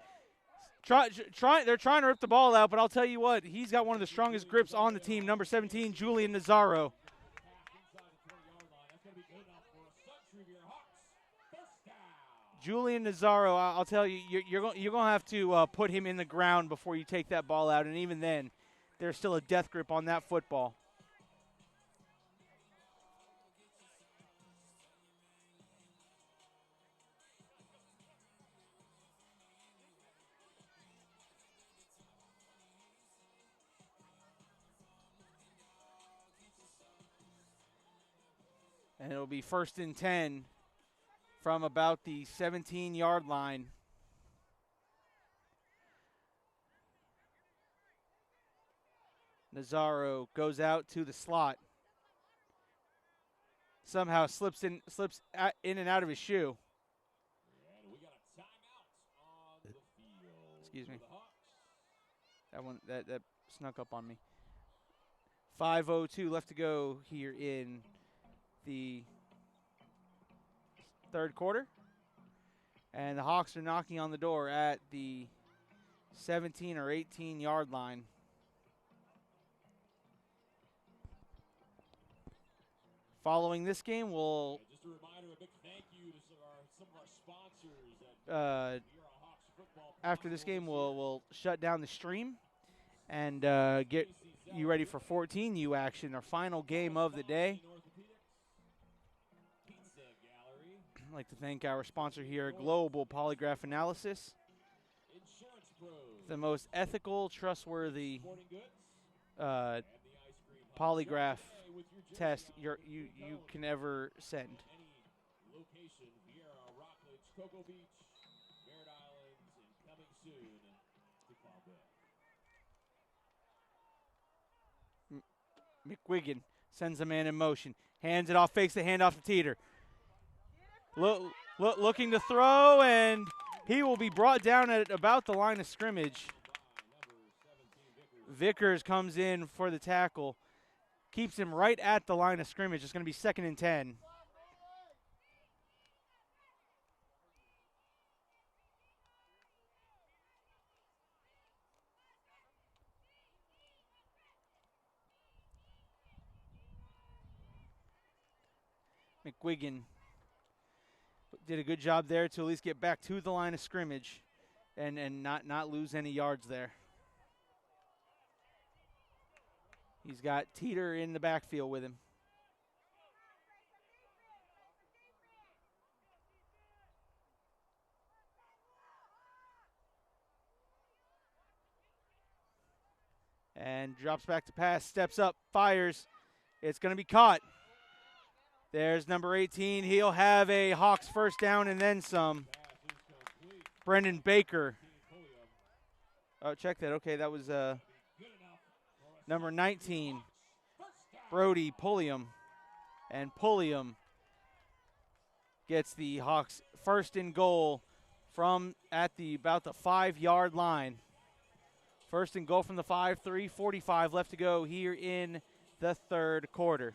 They're trying to rip the ball out, but I'll tell you what, he's got one of the strongest grips on the team. Number 17, Julian Nazaro. Julian Nazaro, I'll tell you, you're going to have to put him in the ground before you take that ball out, and even then, there's still a death grip on that football. And it'll be 1st and 10 from about the 17-yard line. Nazaro goes out to the slot. Somehow slips in and out of his shoe. And we got a timeout on the field. Excuse me. That one that snuck up on me. 5:02 left to go here in the third quarter. And the Hawks are knocking on the door at the 17 or 18-yard line. Following this game, we'll just a reminder, a big thank you to some of our sponsors at HAWKS football. After this game, we'll shut down the stream and get you ready for 14U action, our final game of the day. I'd like to thank our sponsor here, Global Polygraph Analysis, the most ethical, trustworthy polygraph test you can ever send. Any location, VIERA, Rockledge, Cocoa Beach, Merritt Islands, and coming soon to Cloud Bay. McQuiggan sends the man in motion, hands it off, fakes the handoff to Teeter. Looking to throw, and he will be brought down at about the line of scrimmage. Vickers comes in for the tackle. Keeps him right at the line of scrimmage. It's going to be 2nd and 10. McQuiggan did a good job there to at least get back to the line of scrimmage and not lose any yards there. He's got Teeter in the backfield with him. And drops back to pass, steps up, fires. It's going to be caught. There's number 18. He'll have a Hawks first down and then some. Brendan Baker. Oh, check that. Okay, that was number 19, Brody Pulliam. And Pulliam gets the Hawks first and goal from at about the 5-yard line. First and goal from the 5, 3:45 left to go here in the third quarter.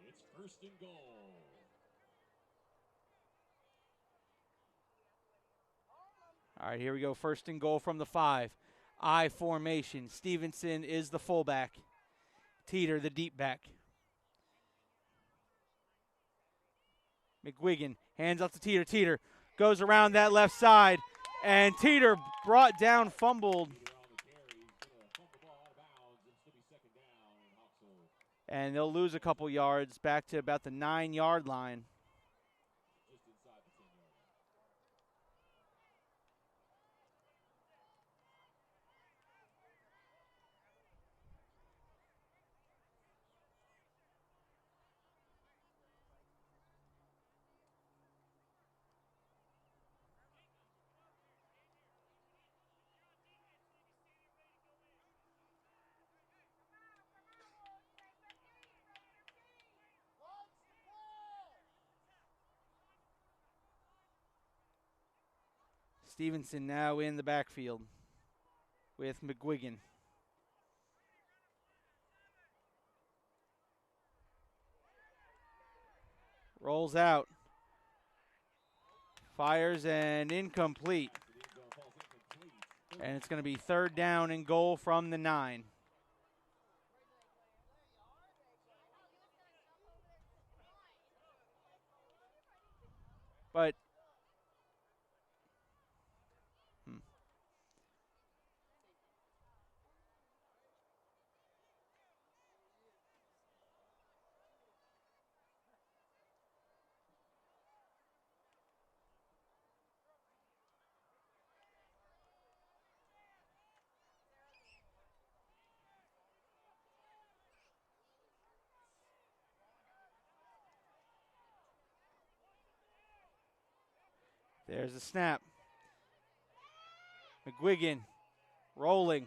It's 1st and goal. All right, here we go. First and goal from the 5. I formation. Stevenson is the fullback. Teeter, the deep back. McQuiggan hands off to Teeter. Teeter goes around that left side, and Teeter brought down, fumbled. And they'll lose a couple yards back to about the 9-yard line. Stevenson now in the backfield with McGuigan. Rolls out. Fires and incomplete. And it's going to be 3rd down and goal from the 9. But there's a snap. McGuigan rolling.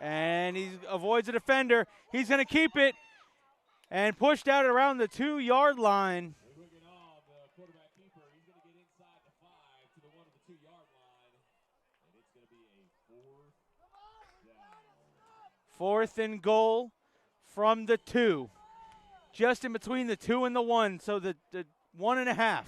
And he avoids a defender. He's going to keep it and pushed out around the 2-yard line. McGuigan on the quarterback keeper. He's going to get inside the 5 to the 1 of the 2-yard line. And it's going to be a 4th down. 4th and goal from the 2. Just in between the 2 and the 1, so the 1.5.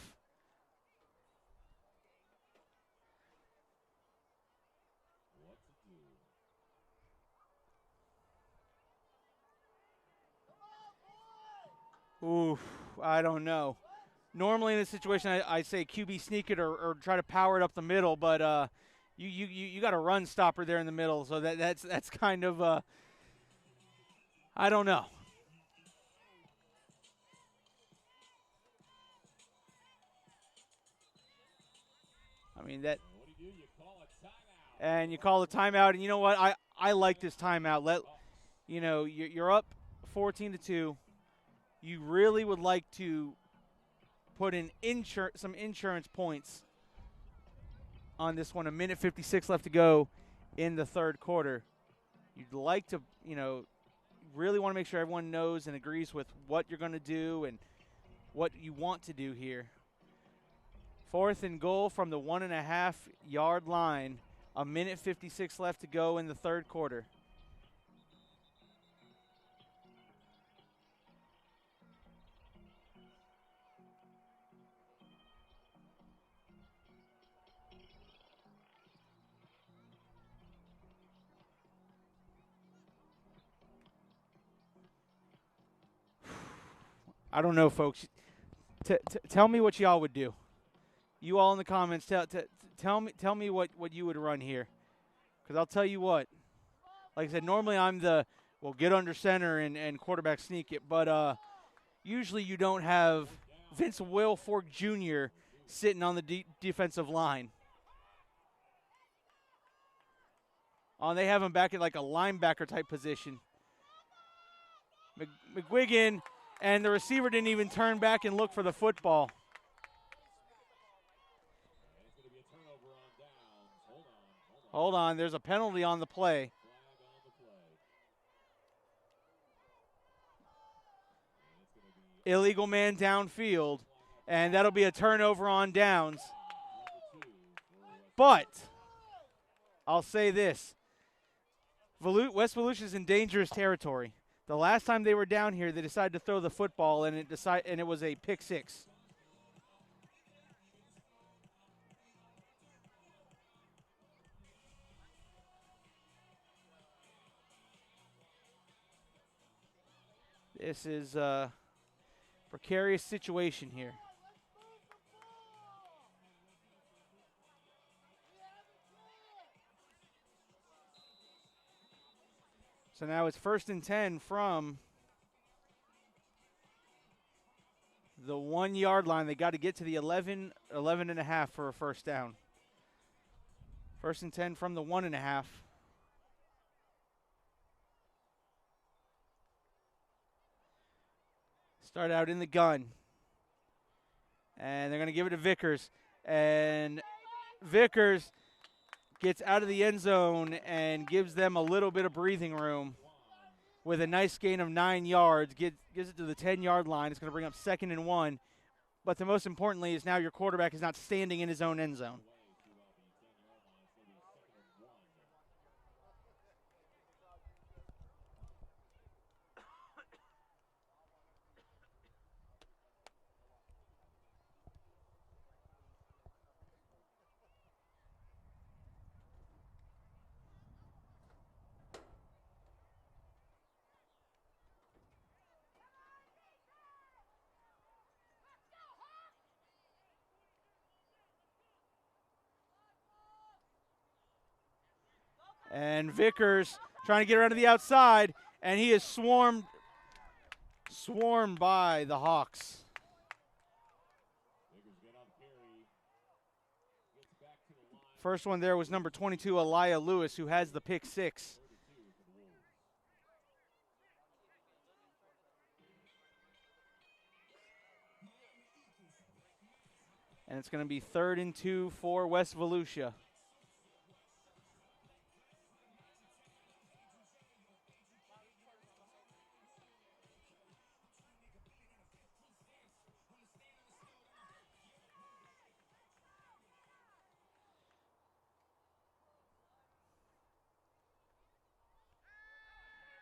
Oof, I don't know. Normally in this situation, I say QB sneak it or try to power it up the middle, but you got a run stopper there in the middle, so that's kind of I don't know. I mean that. What do? You call a timeout. And you call the timeout, and you know what? I like this timeout. You're up 14-2. You really would like to put in some insurance points on this one. 1:56 left to go in the 3rd quarter. You'd like to, really want to make sure everyone knows and agrees with what you're going to do and what you want to do here. 4th and goal from the 1.5-yard line. 1:56 left to go in the 3rd quarter. I don't know, folks. Tell me what y'all would do. You all in the comments, tell me what you would run here. Because I'll tell you what. Like I said, normally I'm get under center and quarterback sneak it. But usually you don't have Vince Wilfork Jr. sitting on the defensive line. They have him back at like a linebacker type position. McGuigan. And the receiver didn't even turn back and look for the football. Hold on. There's a penalty on the play. Illegal man downfield. And that'll be a turnover on downs. But I'll say this. West Volusia is in dangerous territory. The last time they were down here, they decided to throw the football, and it was a pick 6. This is a precarious situation here. So now it's 1st and 10 from the 1-yard line. They got to get to the 11.5 for a 1st down. 1st and 10 from the 1.5. Start out in the gun. And they're going to give it to Vickers. And Vickers gets out of the end zone and gives them a little bit of breathing room with a nice gain of 9 yards. Gives it to the 10-yard line. It's going to bring up 2nd and 1. But the most importantly is now your quarterback is not standing in his own end zone. And Vickers trying to get around to the outside, and he is swarmed by the Hawks. First one there was number 22, Elia Lewis, who has the pick six. And it's going to be 3rd and 2 for West Volusia.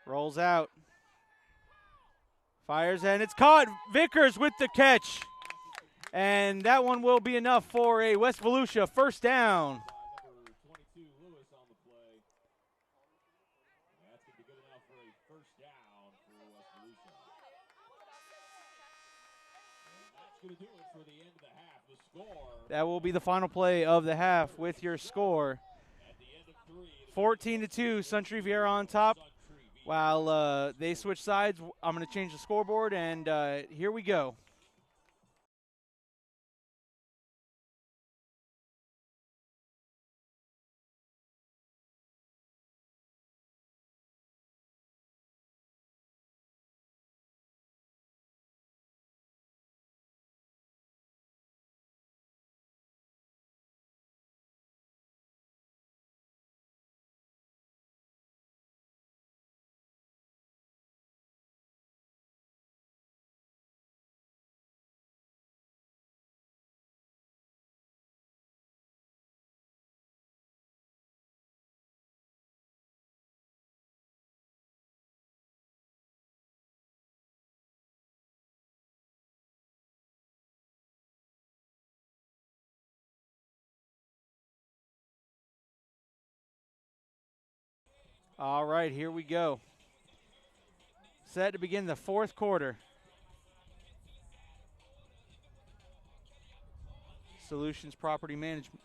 Rolls out. Fires, and it's caught. Vickers with the catch. And that one will be enough for a West Volusia first down. Number 22, Lewis on the play. That's going to be good enough for a first down for West Volusia. And that's going to do it for the end of the half. The score. That will be the final play of the half with your score. At the end of 3. 14-2, SUNTREE VIERA on top. While they switch sides, I'm going to change the scoreboard, and here we go. All right, here we go. Set to begin the fourth quarter. Solutions Property Management.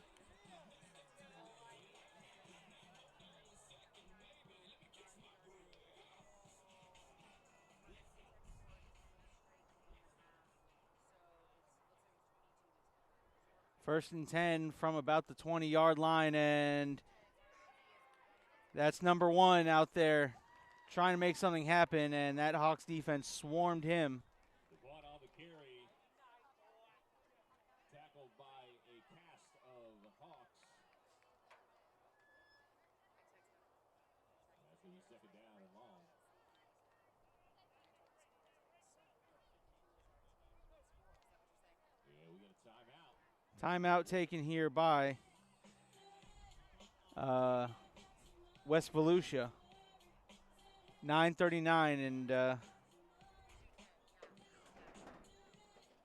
First and 10 from about the 20-yard line, and that's number 1 out there trying to make something happen, and that Hawks defense swarmed him. The one on the carry, tackled by a cast of Hawks. That's going to be second down and long. Yeah, we got a timeout. Timeout taken here by West Volusia. 9:39, and I'd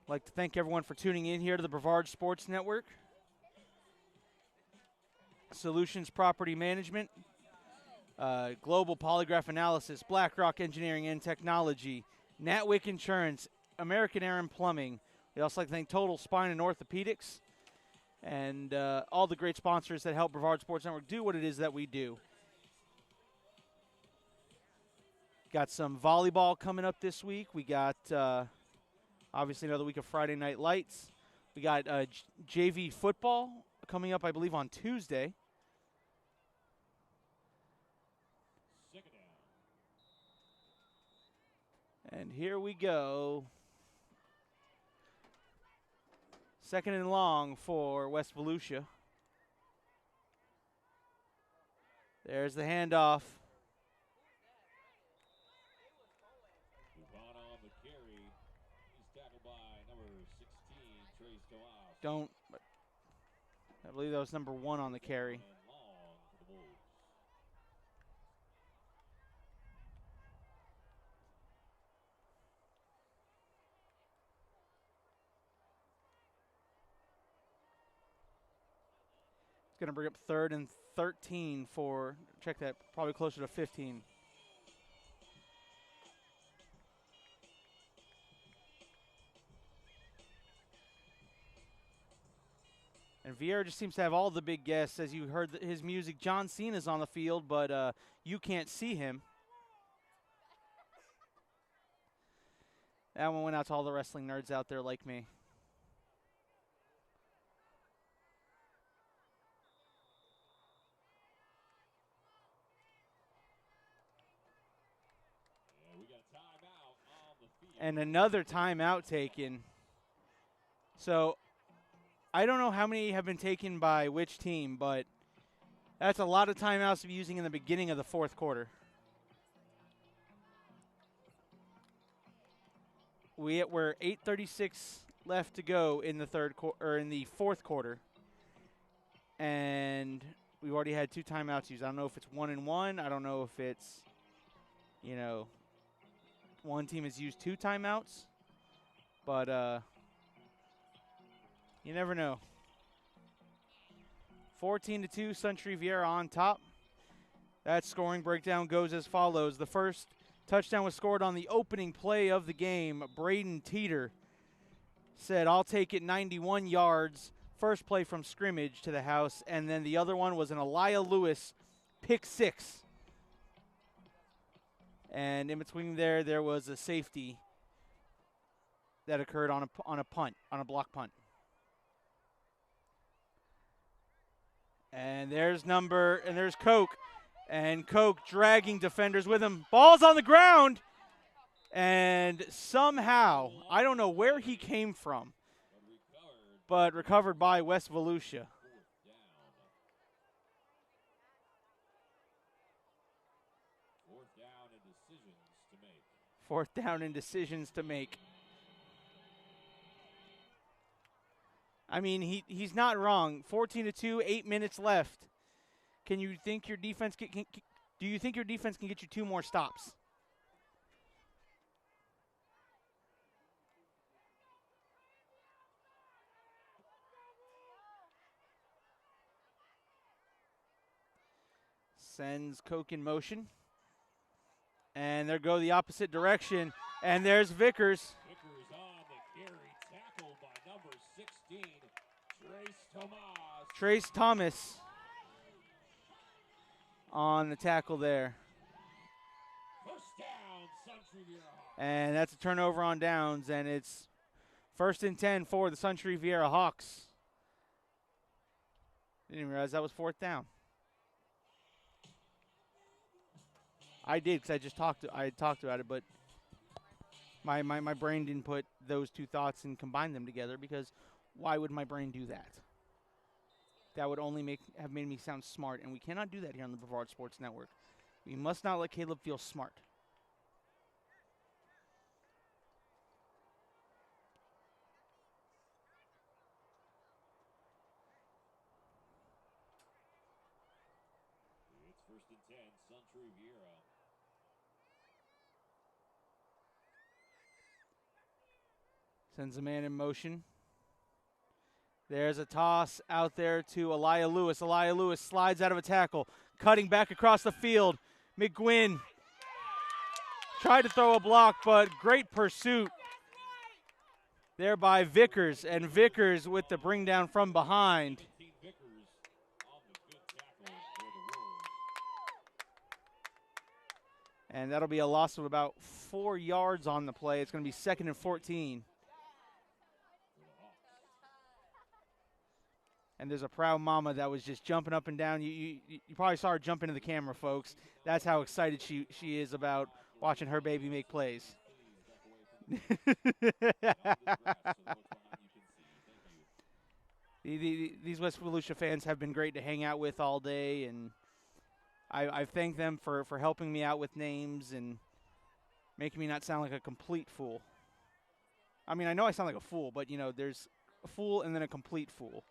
like to thank everyone for tuning in here to the Brevard Sports Network. Solutions Property Management, Global Polygraph Analysis, BlackRock Engineering and Technology, Natwick Insurance, American Aaron Plumbing. We'd also like to thank Total Spine and Orthopedics, and all the great sponsors that help Brevard Sports Network do what it is that we do. Got some volleyball coming up this week. We got, obviously, another week of Friday Night Lights. We got JV football coming up, I believe, on Tuesday. Second down. And here we go. Second and long for West Volusia. There's the handoff. On the carry, he's tackled by number 16, Trace Toas. I believe that was number 1 on the carry. And long for the Wolves. It's going to bring up 3rd and 13 for, check that, probably closer to 15. And Vieira just seems to have all the big guests. As you heard his music, John Cena's on the field, but you can't see him. That one went out to all the wrestling nerds out there like me. We got a timeout on the field. And another timeout taken. So I don't know how many have been taken by which team, but that's a lot of timeouts to be using in the beginning of the fourth quarter. We're 8:36 left to go in the fourth quarter, and we've already had 2 timeouts used. I don't know if it's 1 and 1. I don't know if it's, one team has used 2 timeouts, but you never know. 14-2, SUNTREE VIERA on top. That scoring breakdown goes as follows. The first touchdown was scored on the opening play of the game. Braden Teeter said, "I'll take it 91 yards." First play from scrimmage to the house. And then the other one was an Elijah Lewis pick 6. And in between there was a safety that occurred on a punt, on a block punt. And there's Coke. And Coke dragging defenders with him. Ball's on the ground. And somehow, I don't know where he came from, but recovered by West Volusia. Fourth down and decisions to make. I mean, he's not wrong. 14-2, 8 minutes left. Do you think your defense can get you 2 more stops? Sends Coke in motion. And there go the opposite direction. And there's Vickers. Vickers on the carry, tackled by number 16, Trace Thomas on the tackle there. First down, SUNTREE VIERA. And that's a turnover on downs, and it's 1st and 10 for the SUNTREE VIERA Hawks. Didn't even realize that was 4th down. I did, because I talked about it, but my brain didn't put those 2 thoughts and combine them together, because why would my brain do that? That would only have made me sound smart, and we cannot do that here on the Brevard Sports Network. We must not let Caleb feel smart. It's 1st and 10, SUNTREE VIERA. Sends a man in motion. There's a toss out there to Elijah Lewis. Elijah Lewis slides out of a tackle, cutting back across the field. McGuinn tried to throw a block, but great pursuit there by Vickers. And Vickers with the bring down from behind. And that'll be a loss of about 4 yards on the play. It's going to be 2nd and 14. And there's a proud mama that was just jumping up and down. You probably saw her jump into the camera, folks. That's how excited she is about watching her baby make plays. These West Volusia fans have been great to hang out with all day, and I thank them for helping me out with names and making me not sound like a complete fool. I mean, I know I sound like a fool, but, there's a fool and then a complete fool.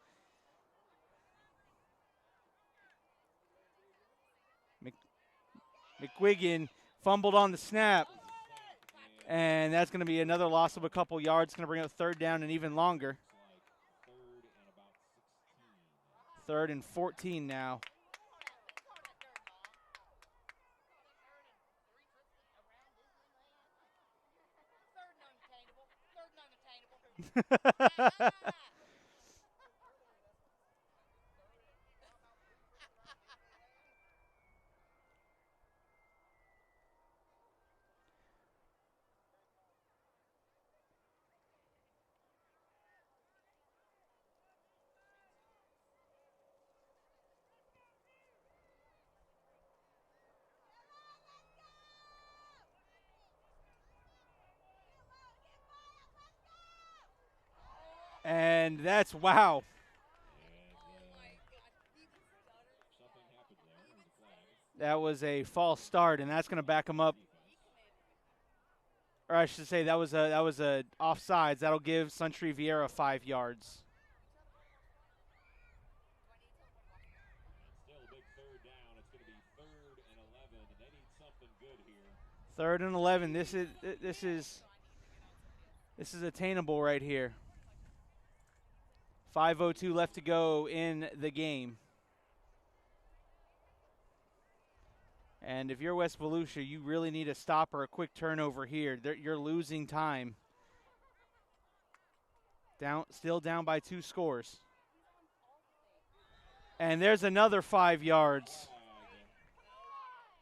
McGuigan fumbled on the snap, and that's going to be another loss of a couple yards. It's going to bring up 3rd down and even longer. 3rd and 14 now. And that's, wow. Something happened there. There's a flag. That was a false start, and that's going to back him up. Or I should say that was a offsides. That'll give SUNTREE VIERA 5 yards. Still a big third down. It's going to be 3rd and 11, and they need something good here. 3rd and 11. This is attainable right here. 5:02 left to go in the game. And if you're West Volusia, you really need a stop or a quick turnover here. You're losing time. Still down by 2 scores. And there's another 5 yards.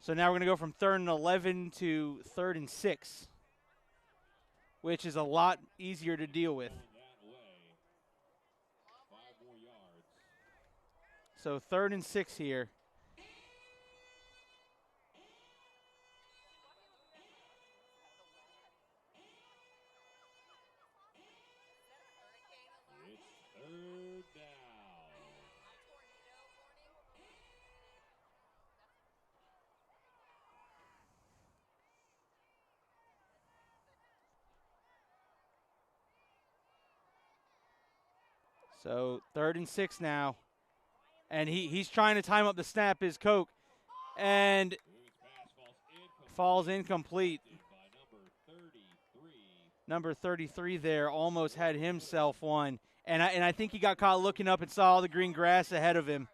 So now we're going to go from 3rd and 11 to 3rd and 6, which is a lot easier to deal with. 5 more yards. So 3rd and 6 here. It's 3rd down. So 3rd and 6 now. And he's trying to time up the snap, is Koch. And falls incomplete. Number 33 there almost had himself one. And I think he got caught looking up and saw all the green grass ahead of him.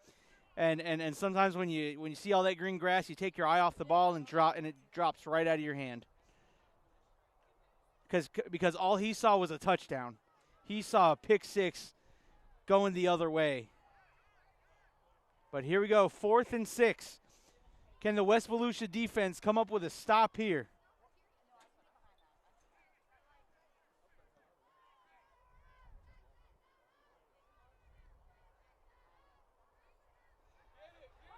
And sometimes when you see all that green grass, you take your eye off the ball and it drops right out of your hand. Because all he saw was a touchdown. He saw a pick six going the other way. But here we go, 4th and 6. Can the West Volusia defense come up with a stop here?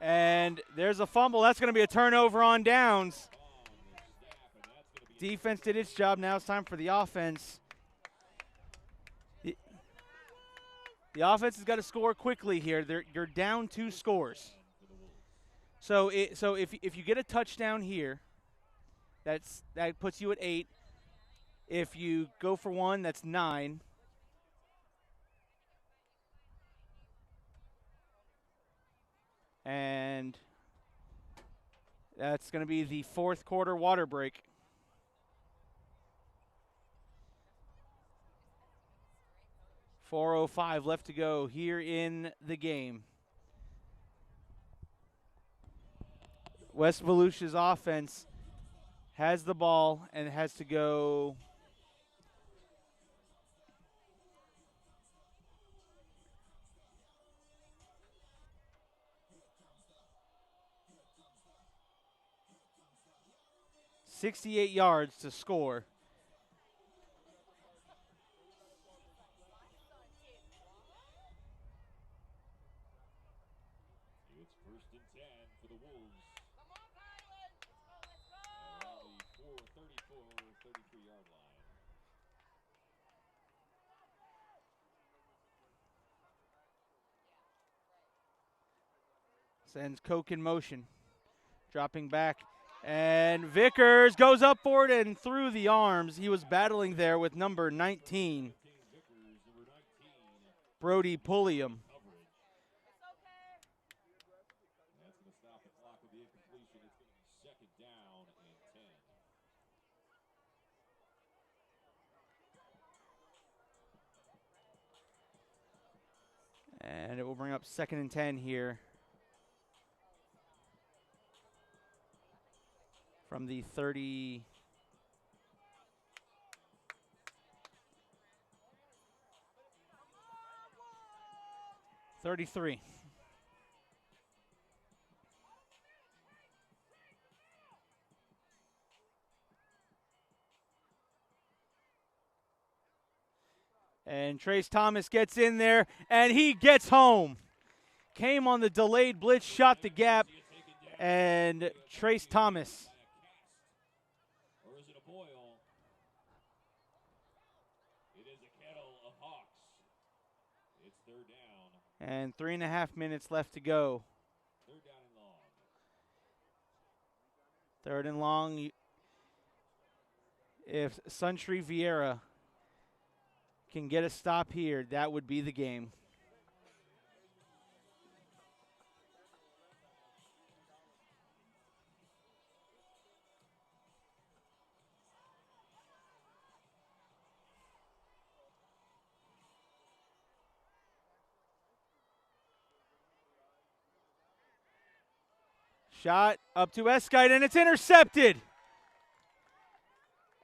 And there's a fumble. That's going to be a turnover on downs. Defense did its job. Now it's time for the offense. The offense has got to score quickly here. You're down 2 scores. So if you get a touchdown here, that puts you at 8. If you go for 1, that's 9. And that's going to be the 4th quarter water break. .405 left to go here in the game. West Volusia's offense has the ball and has to go .68 yards to score. It's 1st and 10 for the Wolves. Around the 33-yard line. Sends Koch in motion. Dropping back. And Vickers goes up for it and through the arms. He was battling there with number 19, Brody Pulliam. That's going to stop the clock with the incompletion. It's going to be 2nd down and 10. And it will bring up 2nd and 10 here from the 30. 33. And Trace Thomas gets in there, and he gets home. Came on the delayed blitz, shot the gap, and Trace Thomas. Or is it a boil? It is a kettle of Hawks. It's third down. And 3.5 minutes left to go. Third down and long. Third and long. If SUNTREE VIERA can get a stop here, that would be the game. Shot up to Eskite, and it's intercepted.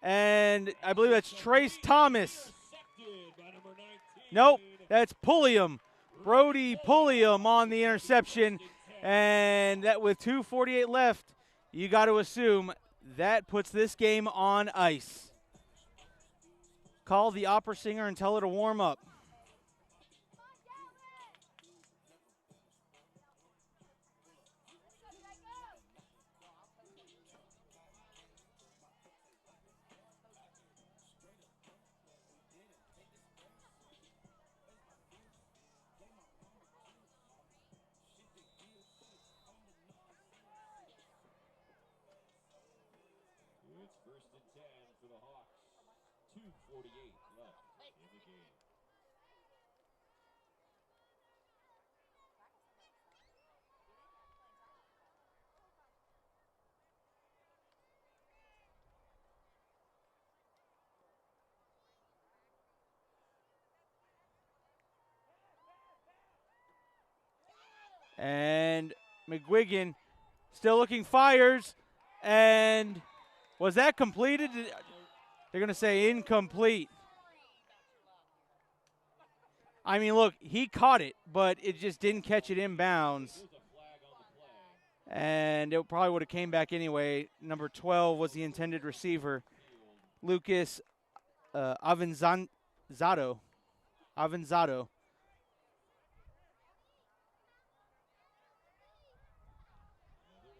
And I believe that's Trace Thomas. Intercepted by number 19. Nope, that's Pulliam. Brody Pulliam on the interception. And that with 2:48 left, you got to assume that puts this game on ice. Call the opera singer and tell her to warm up. It's first and 10 for the Hawks. 2:48 left in the game. And McGuigan still looking, fires. And was that completed? They're going to say incomplete. I mean, look, he caught it, but it just didn't catch it inbounds. There's a flag on the play. And it probably would have came back anyway. Number 12 was the intended receiver, Lucas Avanzado. They're going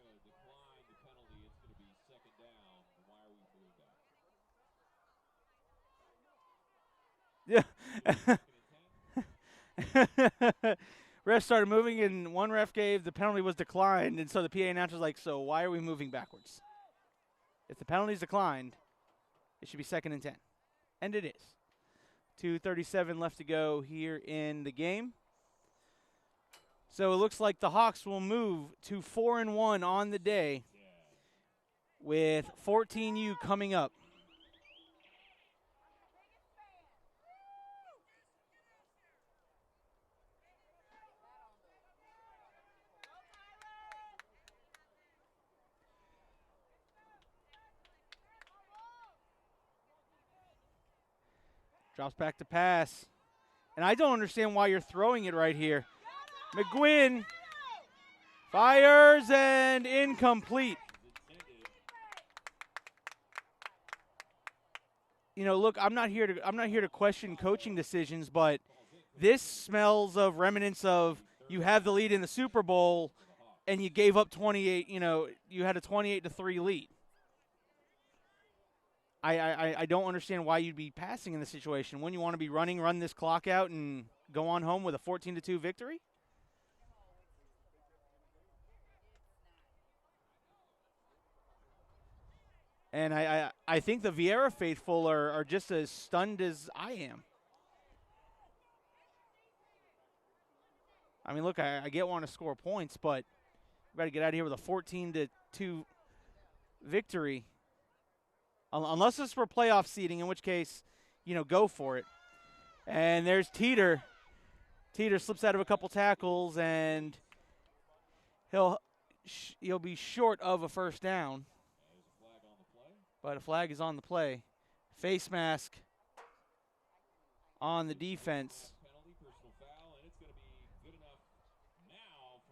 to decline the penalty. It's going to be second down. And why are we moving back? Yeah. Refs started moving, and one ref gave the penalty was declined, and so the PA announcer was like, so why are we moving backwards? If the penalty's declined, it should be second and 10. And it is. 2:37 left to go here in the game. So it looks like the Hawks will move to 4-1 on the day with 14U coming up. Drops back to pass. And I don't understand why you're throwing it right here. McGuinn fires and incomplete. You know, look, I'm not here to question coaching decisions, but this smells of remnants of you have the lead in the Super Bowl and you gave up 28, you had a 28-3 lead. I don't understand why you'd be passing in this situation. When you want to be run this clock out and go on home with a 14-2 victory? And I think the VIERA faithful are just as stunned as I am. I mean, look, I get wanting to score points, but we've got to get out of here with a 14-2 victory. Unless it's for playoff seeding, in which case, go for it. And there's Teeter. Teeter slips out of a couple tackles, and he'll be short of a first down. But a flag is on the play. Face mask on the defense.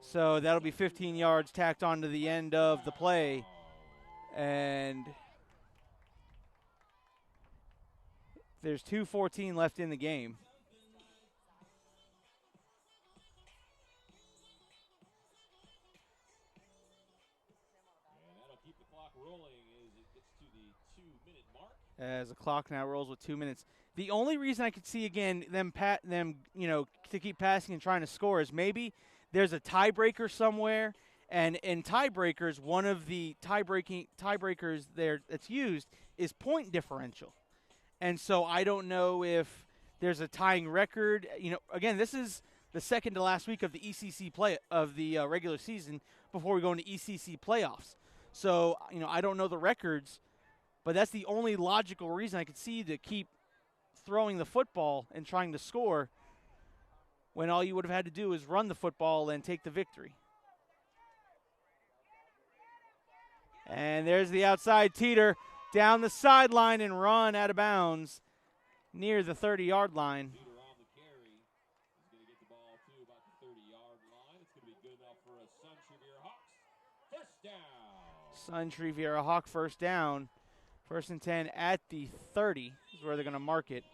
So that'll be 15 yards tacked onto the end of the play. And there's 2:14 left in the game. And that'll keep the clock rolling as it gets to the 2-minute mark. as the clock now rolls with 2 minutes. The only reason I could see again them to keep passing and trying to score is maybe there's a tiebreaker somewhere, and in tiebreakers, one of the tiebreakers there that's used is point differential, and so I don't know if there's a tying record. Again, this is the second to last week of the ECC play of the regular season before we go into ECC playoffs. So I don't know the records, but that's the only logical reason I could see to keep throwing the football and trying to score when all you would have had to do is run the football and take the victory. And there's the outside teeter down the sideline and run out of bounds near the 30-yard line. Peter on the carry. He's going to get the ball to about the 30-yard line. It's going to be good enough for a SUNTREE VIERA HAWKS. First down. SUNTREE VIERA HAWK first down. 1st and 10 at the 30 is where they're going to mark it.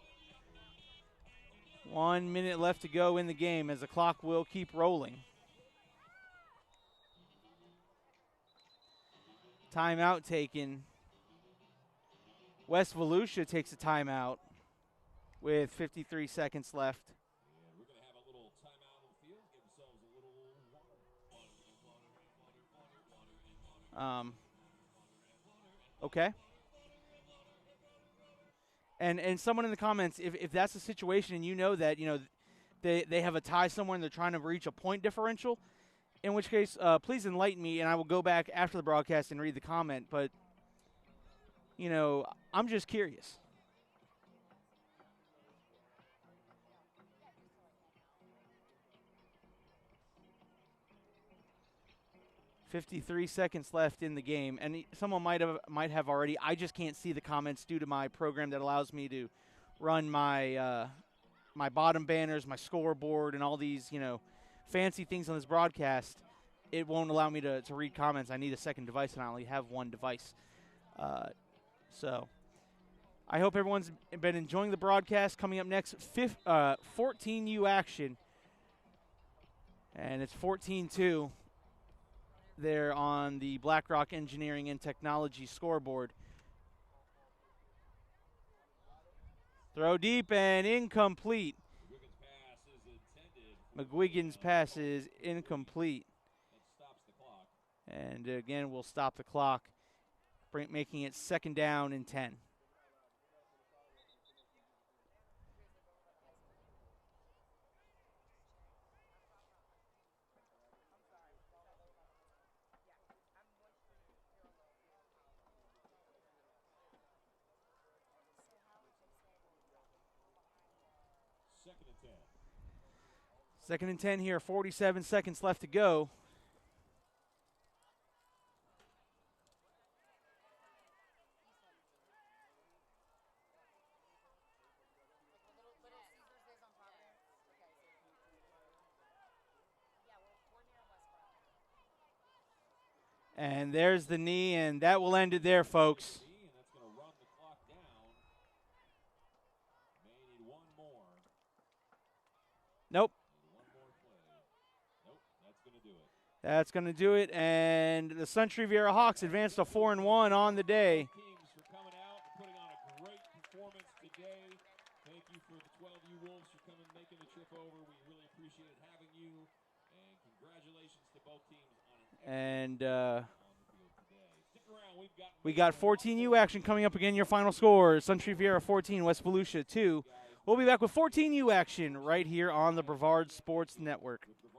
1 minute left to go in the game as the clock will keep rolling. Timeout taken. West Volusia takes a timeout with 53 seconds left. And we're going to have a little timeout on the field. Give themselves a little water. Okay. And someone in the comments, if that's the situation and you know that, they have a tie somewhere and they're trying to reach a point differential, in which case, please enlighten me and I will go back after the broadcast and read the comment. But, I'm just curious. .53 seconds left in the game, and someone might have already. I just can't see the comments due to my program that allows me to run my my bottom banners, my scoreboard, and all these fancy things on this broadcast. It won't allow me to read comments. I need a second device, and I only have one device. So I hope everyone's been enjoying the broadcast. Coming up next, 14U action, and it's 14-2. There on the BlackRock Engineering and Technology scoreboard. Throw deep and incomplete. McGuigan's pass is incomplete. That stops the clock. And again, we'll stop the clock, making it 2nd down and 10. Second and 10 here, 47 seconds left to go. And there's the knee, and that will end it there, folks. And that's going to run the clock down. May need one more. Nope. One more play. Nope, that's going to do it. That's going to do it, and the SUNTREE VIERA HAWKS advanced to 4-1 on the day. Teams for coming out and putting on a great performance today. Thank you for the 12U Wolves for coming, making the trip over. We really appreciate having you, and congratulations to both teams on an And on the field today. Stick around, we got 14U action coming up again. Your final score: SUNTREE VIERA 14, West Volusia 2. We'll be back with 14U action right here on the Brevard Sports Network.